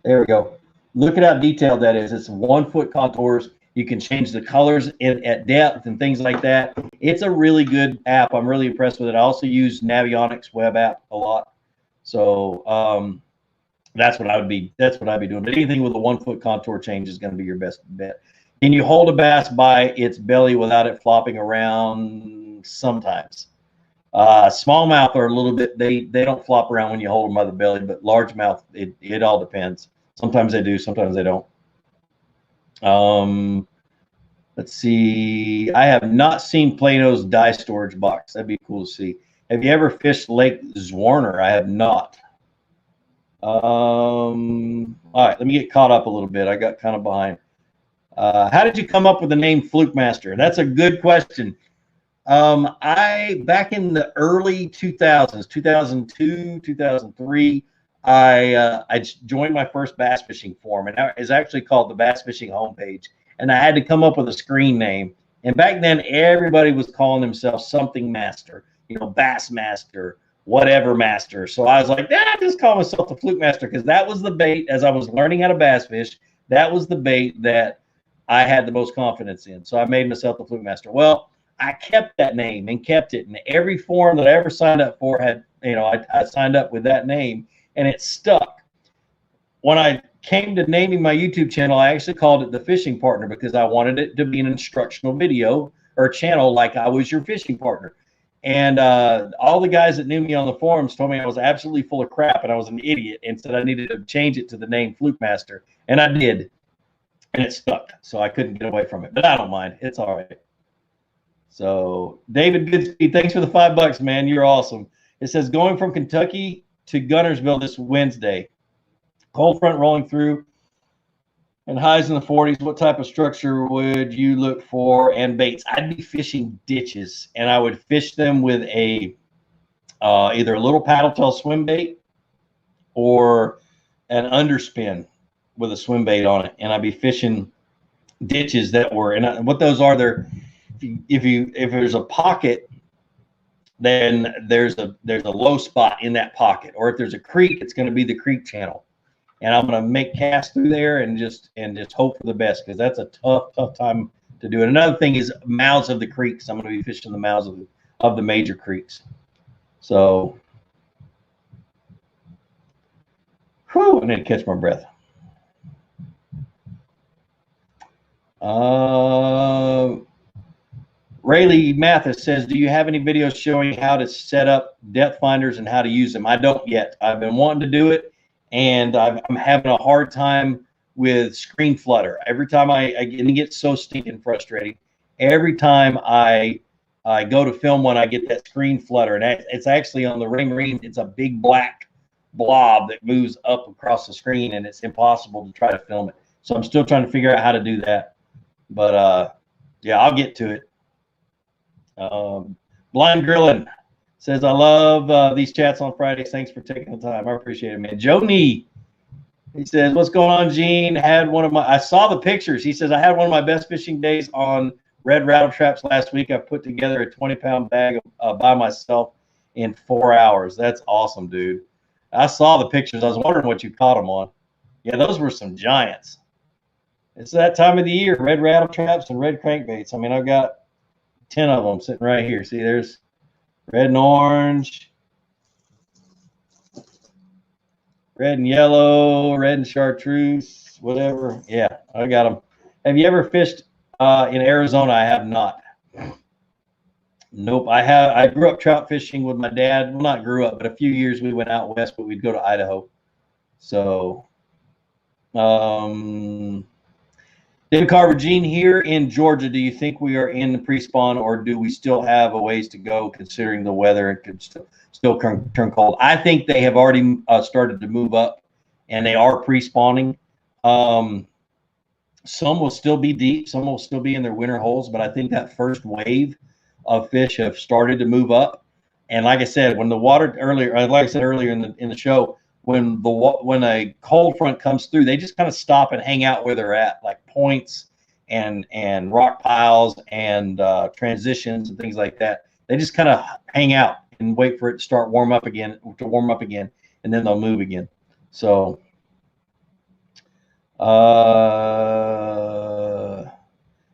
There we go. Look at how detailed that is. It's 1 foot contours. You can change the colors at depth and things like that. It's a really good app. I'm really impressed with it. I also use Navionics web app a lot. So that's what I would be doing. But anything with a 1 foot contour change is going to be your best bet. Can you hold a bass by its belly without it flopping around? Sometimes. Smallmouth are a little bit, they don't flop around when you hold them by the belly, but largemouth, it all depends. Sometimes they do, sometimes they don't. Let's see. I have not seen Plano's dye storage box. That'd be cool to see. Have you ever fished Lake Zwarner? I have not. All right, let me get caught up a little bit. I got kind of behind. How did you come up with the name Fluke Master? That's a good question. I back in the early 2000s, 2002, 2003, I joined my first bass fishing forum, and it's actually called the Bass Fishing Homepage. And I had to come up with a screen name. And back then, everybody was calling themselves something master, Bass Master, whatever master. So I was like, just call myself the Fluke Master, because that was the bait as I was learning how to bass fish. That was the bait that I had the most confidence in. So I made myself the Fluke Master. Well, I kept that name and kept it. And every forum that I ever signed up for had, I signed up with that name, and it stuck. When I came to naming my YouTube channel, I actually called it the Fishing Partner, because I wanted it to be an instructional video or channel like I was your fishing partner. And all the guys that knew me on the forums told me I was absolutely full of crap and I was an idiot, and said I needed to change it to the name Fluke Master. And I did. And it stuck. So I couldn't get away from it. But I don't mind. It's all right. So David Goodspeed, thanks for the $5, man. You're awesome. It says, going from Kentucky to Gunnersville this Wednesday. Cold front rolling through and highs in the 40s. What type of structure would you look for and baits? I'd be fishing ditches, and I would fish them with a either a little paddle tail swim bait or an underspin with a swim bait on it. And I'd be fishing ditches that were, and what those are, they're, if there's a pocket, then there's a low spot in that pocket, or if there's a creek, it's going to be the creek channel. And I'm going to make casts through there and just hope for the best, because that's a tough time to do it. Another thing is mouths of the creeks. I'm going to be fishing the mouths of the major creeks. So, I need to catch my breath. Rayleigh Mathis says, do you have any videos showing how to set up depth finders and how to use them? I don't yet. I've been wanting to do it, and I'm having a hard time with screen flutter. Every time it gets so stinking frustrating. Every time I go to film one, I get that screen flutter, and it's actually on the Ray Marine. It's a big black blob that moves up across the screen, and it's impossible to try to film it. So I'm still trying to figure out how to do that. But yeah, I'll get to it. Blind Grilling says, I love these chats on Fridays. Thanks for taking the time. I appreciate it, man. Joe Nee, he says, what's going on, Gene? I saw the pictures. He says, I had one of my best fishing days on red rattle traps last week. I put together a 20-pound bag by myself in 4 hours. That's awesome, dude. I saw the pictures. I was wondering what you caught them on. Yeah, those were some giants. It's that time of the year, red rattle traps and red crankbaits. I mean, I've got 10 of them sitting right here. See, there's red and orange, red and yellow, red and chartreuse, whatever. Yeah, I got them. Have you ever fished in Arizona? I have not. Nope. I grew up trout fishing with my dad. Well, not grew up, but a few years we went out west, but we'd go to Idaho. So, David Carver, Gene, here in Georgia, do you think we are in the pre-spawn, or do we still have a ways to go considering the weather and could still turn cold? I think they have already started to move up, and they are pre-spawning. Some will still be deep. Some will still be in their winter holes, but I think that first wave of fish have started to move up. And like I said, when the water earlier, like I said earlier in the show, when a cold front comes through, they just kind of stop and hang out where they're at, like points and rock piles and transitions and things like that. They just kind of hang out and wait for it to warm up again, and then they'll move again. So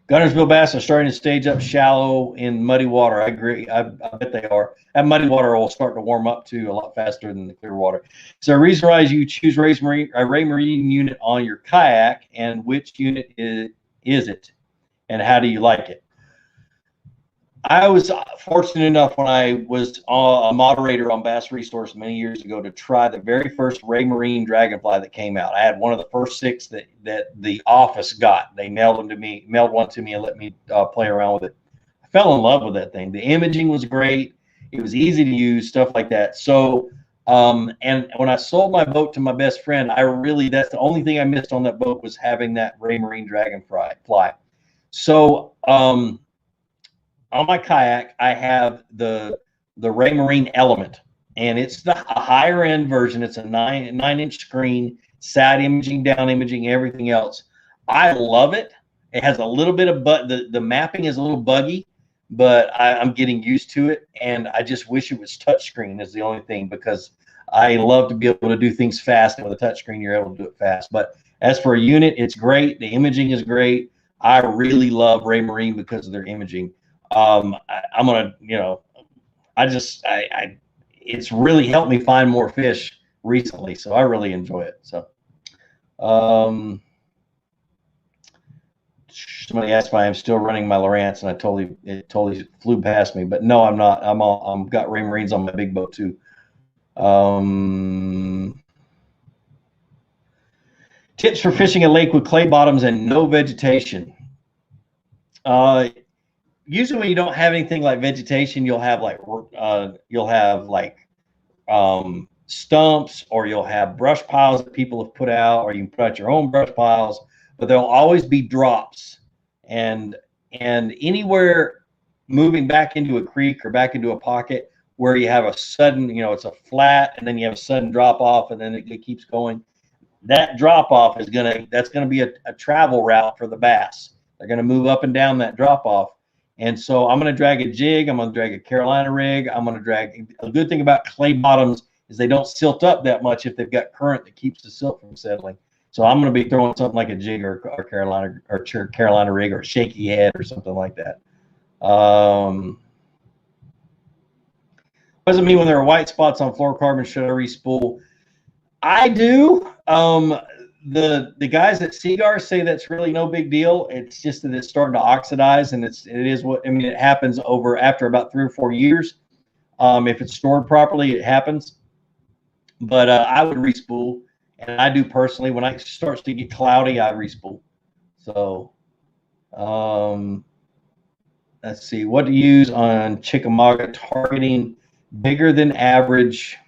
Gunnersville bass are starting to stage up shallow in muddy water. I agree. I bet they are. That muddy water will start to warm up too a lot faster than the clear water. So the reason why you choose Ray Marine unit on your kayak, and which unit is it, and how do you like it? I was fortunate enough when I was a moderator on Bass Resource many years ago to try the very first Ray Marine Dragonfly that came out. I had one of the first 6 that the office got. They mailed one to me and let me play around with it. I fell in love with that thing. The imaging was great. It was easy to use, stuff like that. So, and when I sold my boat to my best friend, that's the only thing I missed on that boat was having that Ray Marine Dragonfly. So, on my kayak, I have the Raymarine Element, and it's a higher end version. It's a 9-inch screen, side imaging, down imaging, everything else. I love it. It has a little bit of the mapping is a little buggy, but I'm getting used to it, and I just wish it was touchscreen is the only thing, because I love to be able to do things fast, and with a touchscreen, you're able to do it fast. But as for a unit, it's great. The imaging is great. I really love Raymarine because of their imaging. I'm gonna, it's really helped me find more fish recently, so I really enjoy it. So, somebody asked why I'm still running my Lowrance, and it totally flew past me. But no, I'm not. I'm got Raymarines on my big boat too. Tips for fishing a lake with clay bottoms and no vegetation. Usually when you don't have anything like vegetation, you'll have stumps, or you'll have brush piles that people have put out, or you can put out your own brush piles, but there'll always be drops, and anywhere moving back into a creek or back into a pocket where you have a sudden, it's a flat, and then you have a sudden drop off, and then it keeps going. That drop off that's gonna be a travel route for the bass. They're gonna move up and down that drop off. And so I'm going to drag a jig. I'm going to drag a Carolina rig. I'm going to drag. A good thing about clay bottoms is they don't silt up that much if they've got current that keeps the silt from settling. So I'm going to be throwing something like a jig or Carolina rig or a shaky head or something like that. What does it mean when there are white spots on fluorocarbon? Should I respool? I do. The guys at Seagar say that's really no big deal. It's just that it's starting to oxidize, and it happens after about 3 or 4 years. If it's stored properly, it happens. But I would respool, and I do personally. When it starts to get cloudy, I respool. So let's see. What to use on Chickamauga targeting bigger than average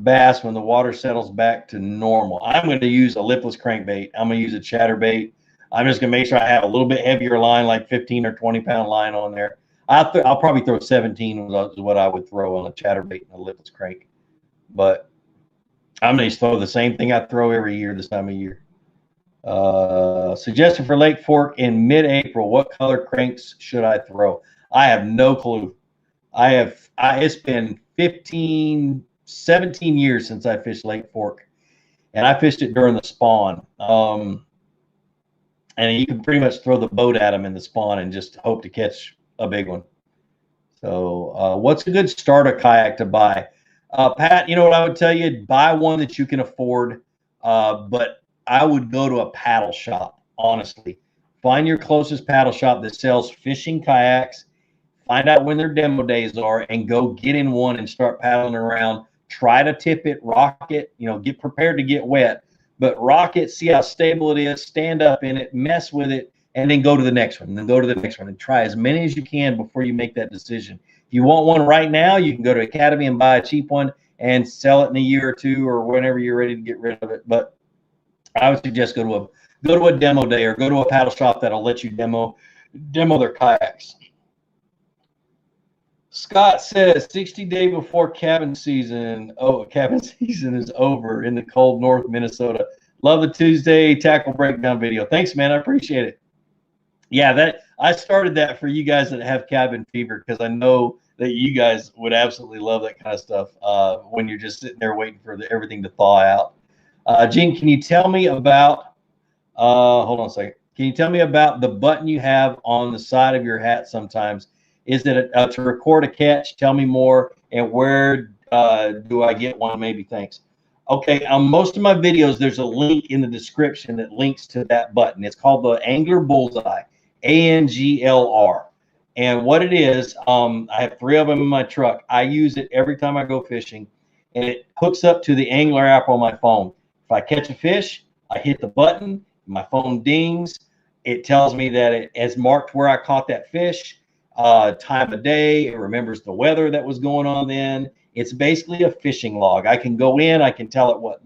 bass when the water settles back to normal? I'm going to use a lipless crankbait. I'm going to use a chatterbait. I'm just going to make sure I have a little bit heavier line, like 15 or 20 pound line on there. I'll probably throw 17 is what I would throw on a chatterbait and a lipless crank. But I'm going to throw the same thing I throw every year this time of year. Suggestion for Lake Fork in mid-April. What color cranks should I throw? I have no clue. It's been 17 years since I fished Lake Fork, and I fished it during the spawn. And you can pretty much throw the boat at them in the spawn and just hope to catch a big one. So what's a good starter kayak to buy? Pat, you know what I would tell you? Buy one that you can afford, but I would go to a paddle shop, honestly. Find your closest paddle shop that sells fishing kayaks. Find out when their demo days are and go get in one and start paddling around. Try to tip it, rock it, get prepared to get wet, but rock it, see how stable it is, stand up in it, mess with it, and then go to the next one, and then go to the next one, and try as many as you can before you make that decision. If you want one right now, you can go to Academy and buy a cheap one and sell it in a year or two or whenever you're ready to get rid of it. But I would suggest go to a demo day or go to a paddle shop that'll let you demo their kayaks. Scott says 60 days before cabin season. Oh, cabin season is over in the cold North Minnesota. Love the Tuesday tackle breakdown video. Thanks, man. I appreciate it. Yeah, I started that for you guys that have cabin fever, because I know that you guys would absolutely love that kind of stuff when you're just sitting there waiting for everything to thaw out. Gene, can you tell me about hold on a second. Can you tell me about the button you have on the side of your hat sometimes? Is it to record a catch? Tell me more. And where do I get one? Maybe. Thanks. Okay. On most of my videos, there's a link in the description that links to that button. It's called the Angler Bullseye, ANGLR. And what it is, I have 3 of them in my truck. I use it every time I go fishing, and it hooks up to the Angler app on my phone. If I catch a fish, I hit the button, my phone dings. It tells me that it has marked where I caught that fish. Time of day, it remembers the weather that was going on then. It's basically a fishing log. I can go in, I can tell it what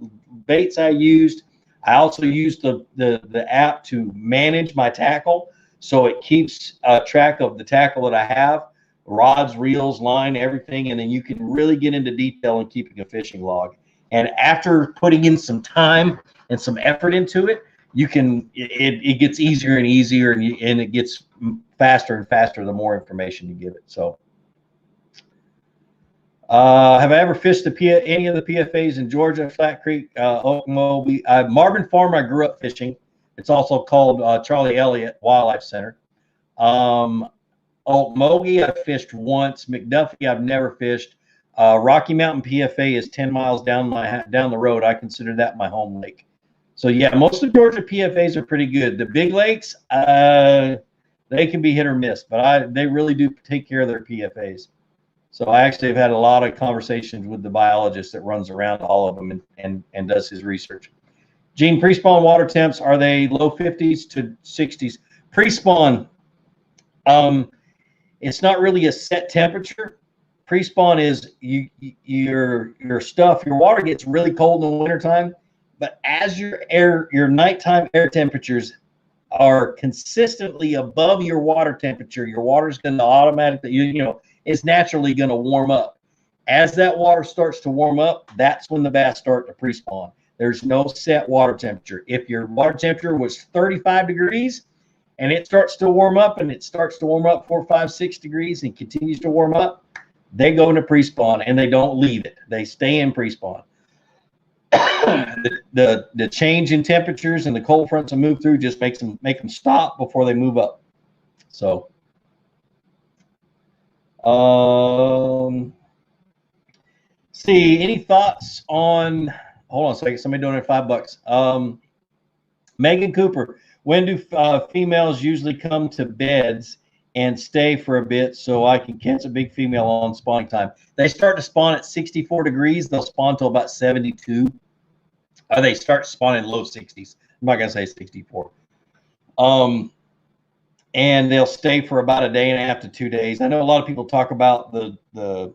baits I used. I also use the app to manage my tackle. So it keeps track of the tackle that I have, rods, reels, line, everything. And then you can really get into detail in keeping a fishing log. And after putting in some time and some effort into it, you can, it gets easier and easier, and it gets faster and faster the more information you give it. So have I ever fished any of the PFAs in Georgia, Flat Creek, Oklahoma? Marvin Farm, I grew up fishing. It's also called Charlie Elliott Wildlife Center. Okmulgee, I fished once. McDuffie, I've never fished. Rocky Mountain PFA is 10 miles down the road. I consider that my home lake. So yeah, most of Georgia PFAs are pretty good. The big lakes, they can be hit or miss, but they really do take care of their PFAs. So I actually have had a lot of conversations with the biologist that runs around all of them and does his research. Gene, pre-spawn water temps, are they low 50s to 60s? Pre-spawn, it's not really a set temperature. Pre-spawn is your water gets really cold in the wintertime, but as your nighttime air temperatures are consistently above your water temperature, your water's going to automatically, it's naturally going to warm up. As that water starts to warm up, that's when the bass start to pre-spawn. There's no set water temperature. If your water temperature was 35 degrees and it starts to warm up, and it starts to warm up 4, 5, 6 degrees and continues to warm up, they go into pre-spawn and they don't leave it. They stay in pre-spawn. The change in temperatures and the cold fronts that move through just make them stop before they move up. So see, any thoughts on, hold on a second, somebody donated $5. Megan Cooper, when do females usually come to beds and stay for a bit so I can catch a big female on spawning time? They start to spawn at 64 degrees. They'll spawn till about 72. They start spawning low 60s. I'm not going to say 64. And they'll stay for about a day and a half to 2 days. I know a lot of people talk about the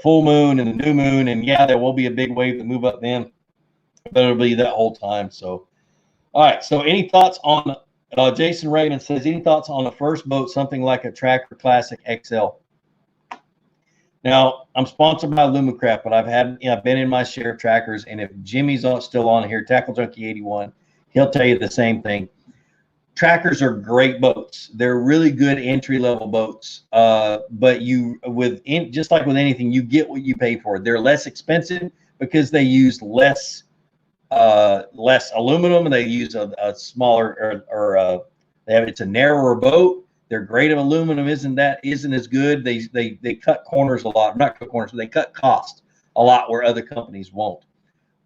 full moon and the new moon, and yeah, there will be a big wave that move up then, but it'll be that whole time. So, all right. So any thoughts on, Jason Raymond says, any thoughts on the first boat, something like a Tracker Classic XL? Now, I'm sponsored by Lumacraft, but I've been in my share of trackers, and if Jimmy's still on here, Tackle Junkie 81, he'll tell you the same thing. Trackers are great boats. They're really good entry-level boats. But just like with anything, you get what you pay for. They're less expensive because they use less aluminum, and they use a smaller it's a narrower boat. Their grade of aluminum isn't as good. They cut corners a lot, not cut corners, but they cut cost a lot where other companies won't.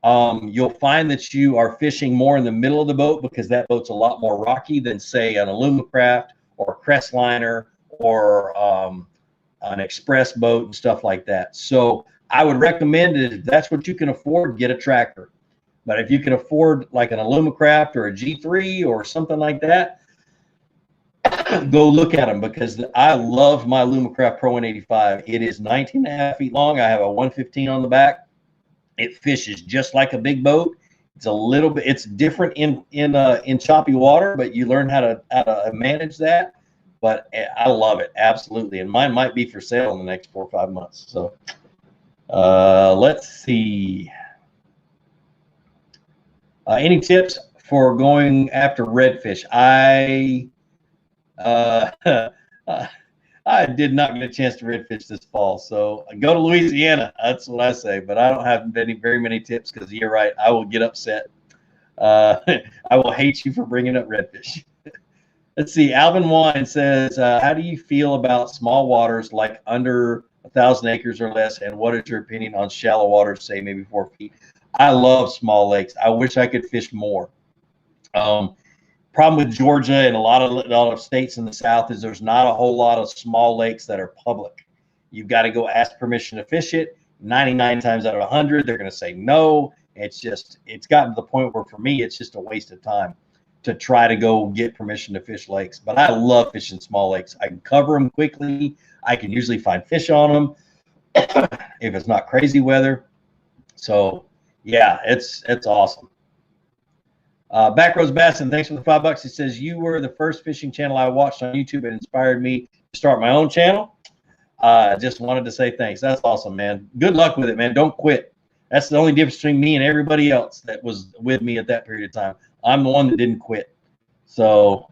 You'll find that you are fishing more in the middle of the boat because that boat's a lot more rocky than, say, an Alumacraft or a Crestliner or an express boat and stuff like that. So I would recommend it, if that's what you can afford, get a tracker. But if you can afford like an Alumacraft or a G3 or something like that, go look at them, because I love my Alumacraft Pro 185. It is 19.5 feet long. I have a 115 on the back. It fishes just like a big boat. It's different in choppy water, but you learn how to manage that. But I love it, absolutely. And mine might be for sale in the next 4 or 5 months. So let's see. Any tips for going after redfish? I did not get a chance to redfish this fall, so go to Louisiana. That's what I say. But I don't have very many tips, because you're right, I will get upset. I will hate you for bringing up redfish. Let's see. Alvin Wine says, how do you feel about small waters like under 1,000 acres or less, and what is your opinion on shallow waters, say maybe 4 feet? I love small lakes. I wish I could fish more. Problem with Georgia and a lot of states in the South is there's not a whole lot of small lakes that are public. You've got to go ask permission to fish it. 99 times out of 100, they're going to say no. It's gotten to the point where, for me, it's just a waste of time to try to go get permission to fish lakes. But I love fishing small lakes. I can cover them quickly. I can usually find fish on them if it's not crazy weather. So yeah, it's awesome. Backroads Bassin, thanks for the $5. He says, you were the first fishing channel I watched on YouTube and inspired me to start my own channel. Just wanted to say thanks. That's awesome, man. Good luck with it, man. Don't quit. That's the only difference between me and everybody else that was with me at that period of time. I'm the one that didn't quit. So,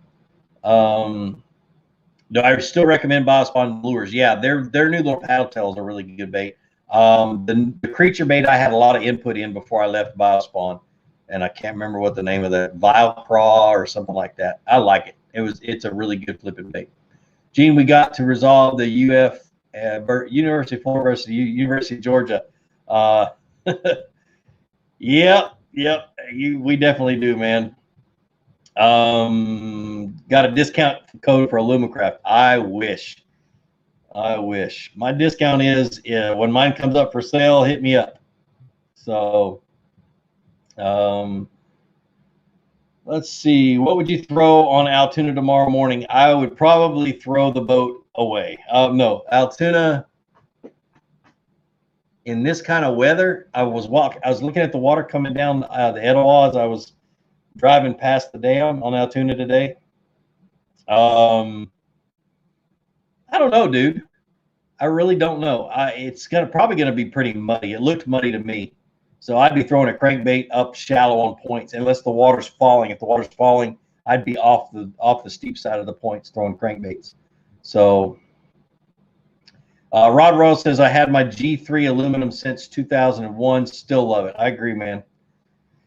do I still recommend Biospawn lures? Yeah, their new little paddle tails are really good bait. The creature bait I had a lot of input in before I left Biospawn, and I can't remember what the name of that, Vilecraw or something like that. I like it. It's a really good flipping bait. Gene, we got to resolve the University of Florida versus University of Georgia. Yep. We definitely do, man. Got a discount code for Illumicraft. I wish. My discount is when mine comes up for sale, hit me up. So, let's see. What would you throw on Altoona tomorrow morning? I would probably throw the boat away. No, Altoona. In this kind of weather, I was looking at the water coming down the Etowah as I was driving past the dam on Altoona today. I don't know, dude. I really don't know. It's probably gonna be pretty muddy. It looked muddy to me, so I'd be throwing a crankbait up shallow on points unless the water's falling. If the water's falling, I'd be off the steep side of the points throwing crankbaits. So. Rod Royal says, I had my G3 aluminum since 2001. Still love it. I agree, man.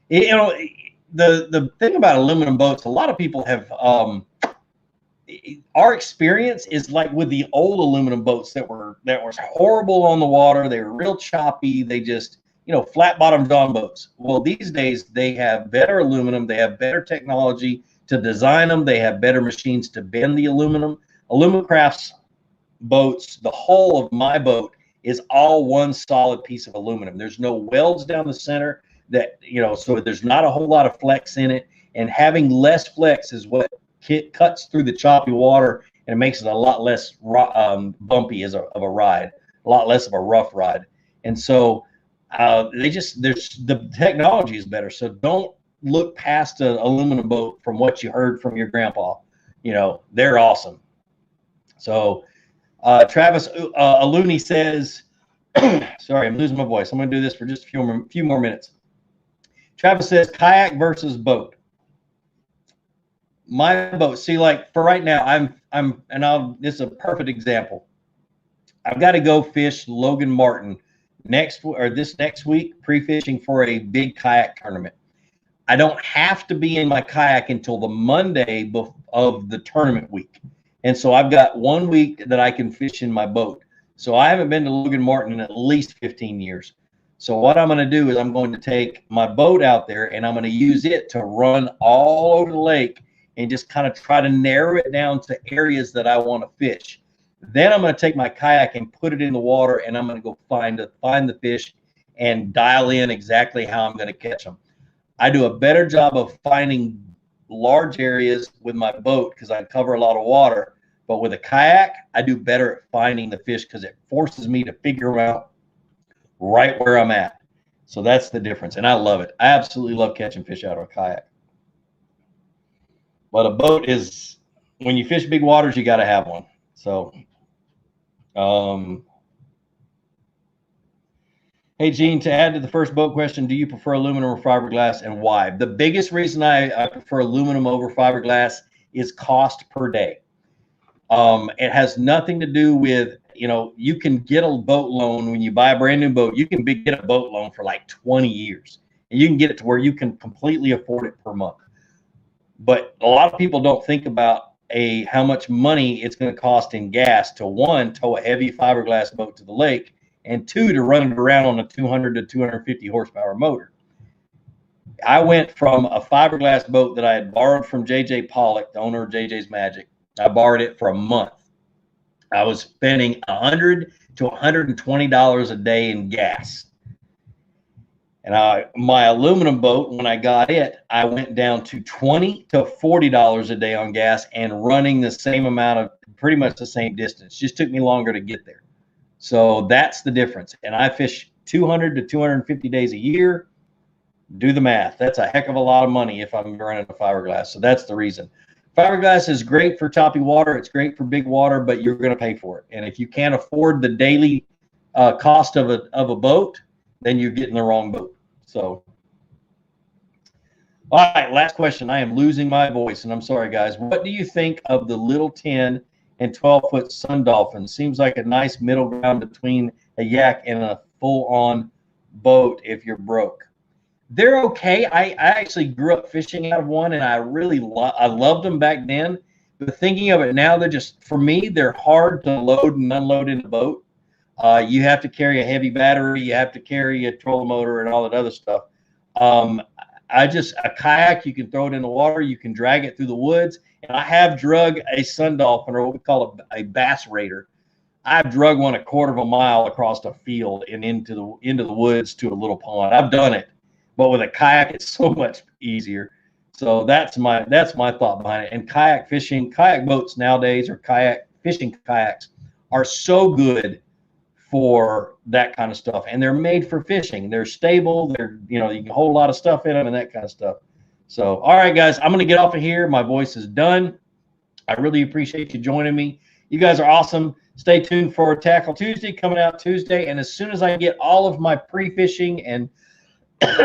The thing about aluminum boats, a lot of people have, our experience is like with the old aluminum boats that were horrible on the water. They were real choppy. They just, flat bottom John boats. Well, these days they have better aluminum. They have better technology to design them. They have better machines to bend the aluminum. Alumicraft's boats, the hull of my boat is all one solid piece of aluminum. There's no welds down the center that, so there's not a whole lot of flex in it. And having less flex is what cuts through the choppy water, and it makes it a lot less bumpy of a ride, a lot less of a rough ride. And so the technology is better. So don't look past an aluminum boat from what you heard from your grandpa. They're awesome. So, Travis Aluni says, sorry, I'm losing my voice. I'm going to do this for just a few more minutes. Travis says, kayak versus boat. My boat, see, like for right now, this is a perfect example. I've got to go fish Logan Martin this next week, pre-fishing for a big kayak tournament. I don't have to be in my kayak until the Monday of the tournament week. And so I've got 1 week that I can fish in my boat. So I haven't been to Logan Martin in at least 15 years. So what I'm going to do is I'm going to take my boat out there and I'm going to use it to run all over the lake and just kind of try to narrow it down to areas that I want to fish. Then I'm going to take my kayak and put it in the water, and I'm going to go find the fish and dial in exactly how I'm going to catch them. I do a better job of finding large areas with my boat because I cover a lot of water. But with a kayak, I do better at finding the fish because it forces me to figure out right where I'm at. So that's the difference. And I love it. I absolutely love catching fish out of a kayak. But a boat is, when you fish big waters, you got to have one. So, hey, Gene, to add to the first boat question, do you prefer aluminum or fiberglass and why? The biggest reason I prefer aluminum over fiberglass is cost per day. It has nothing to do with, you can get a boat loan when you buy a brand new boat. You can get a boat loan for like 20 years, and you can get it to where you can completely afford it per month. But a lot of people don't think about how much money it's going to cost in gas to, one, tow a heavy fiberglass boat to the lake, and two, to run it around on a 200 to 250 horsepower motor. I went from a fiberglass boat that I had borrowed from JJ Pollock, the owner of JJ's Magic. I borrowed it for a month. I was spending $100 to $120 a day in gas. And my aluminum boat, when I got it, I went down to $20 to $40 a day on gas and running the same amount of, pretty much the same distance. Just took me longer to get there. So that's the difference. And I fish 200 to 250 days a year. Do the math. That's a heck of a lot of money if I'm running a fiberglass. So that's the reason. Fiberglass is great for choppy water. It's great for big water, but you're going to pay for it. And if you can't afford the daily cost of a boat, then you're getting the wrong boat. So, all right, last question. I am losing my voice, and I'm sorry, guys. What do you think of the little 10 and 12-foot sun dolphin? Seems like a nice middle ground between a yak and a full-on boat if you're broke. They're okay. I actually grew up fishing out of one, and I really I loved them back then. But thinking of it now, they're just, for me, they're hard to load and unload in a boat. You have to carry a heavy battery. You have to carry a trolling motor and all that other stuff. A kayak, you can throw it in the water. You can drag it through the woods. And I have drug a sun dolphin, or what we call a bass raider. I've drug one 1/4 mile across a field and into the woods to a little pond. I've done it. But with a kayak, it's so much easier. So that's my thought behind it. And kayak boats nowadays, or fishing kayaks, are so good for that kind of stuff. And they're made for fishing. They're stable. You can hold a lot of stuff in them and that kind of stuff. So, all right, guys, I'm going to get off of here. My voice is done. I really appreciate you joining me. You guys are awesome. Stay tuned for Tackle Tuesday coming out Tuesday. And as soon as I get all of my pre-fishing and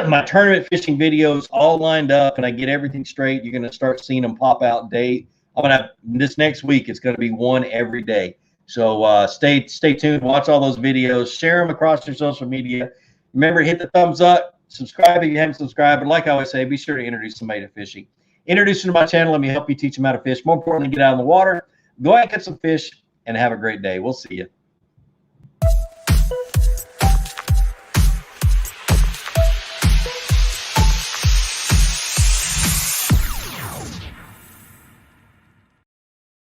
my tournament fishing videos all lined up and I get everything straight, you're going to start seeing them pop out this next week. It's going to be one every day. So stay tuned. Watch all those videos. Share them across your social media. Remember, hit the thumbs up. Subscribe if you haven't subscribed. But like I always say, be sure to introduce somebody to fishing. Introduce them to my channel. Let me help you teach them how to fish. More importantly, get out in the water. Go out and get some fish and have a great day. We'll see you.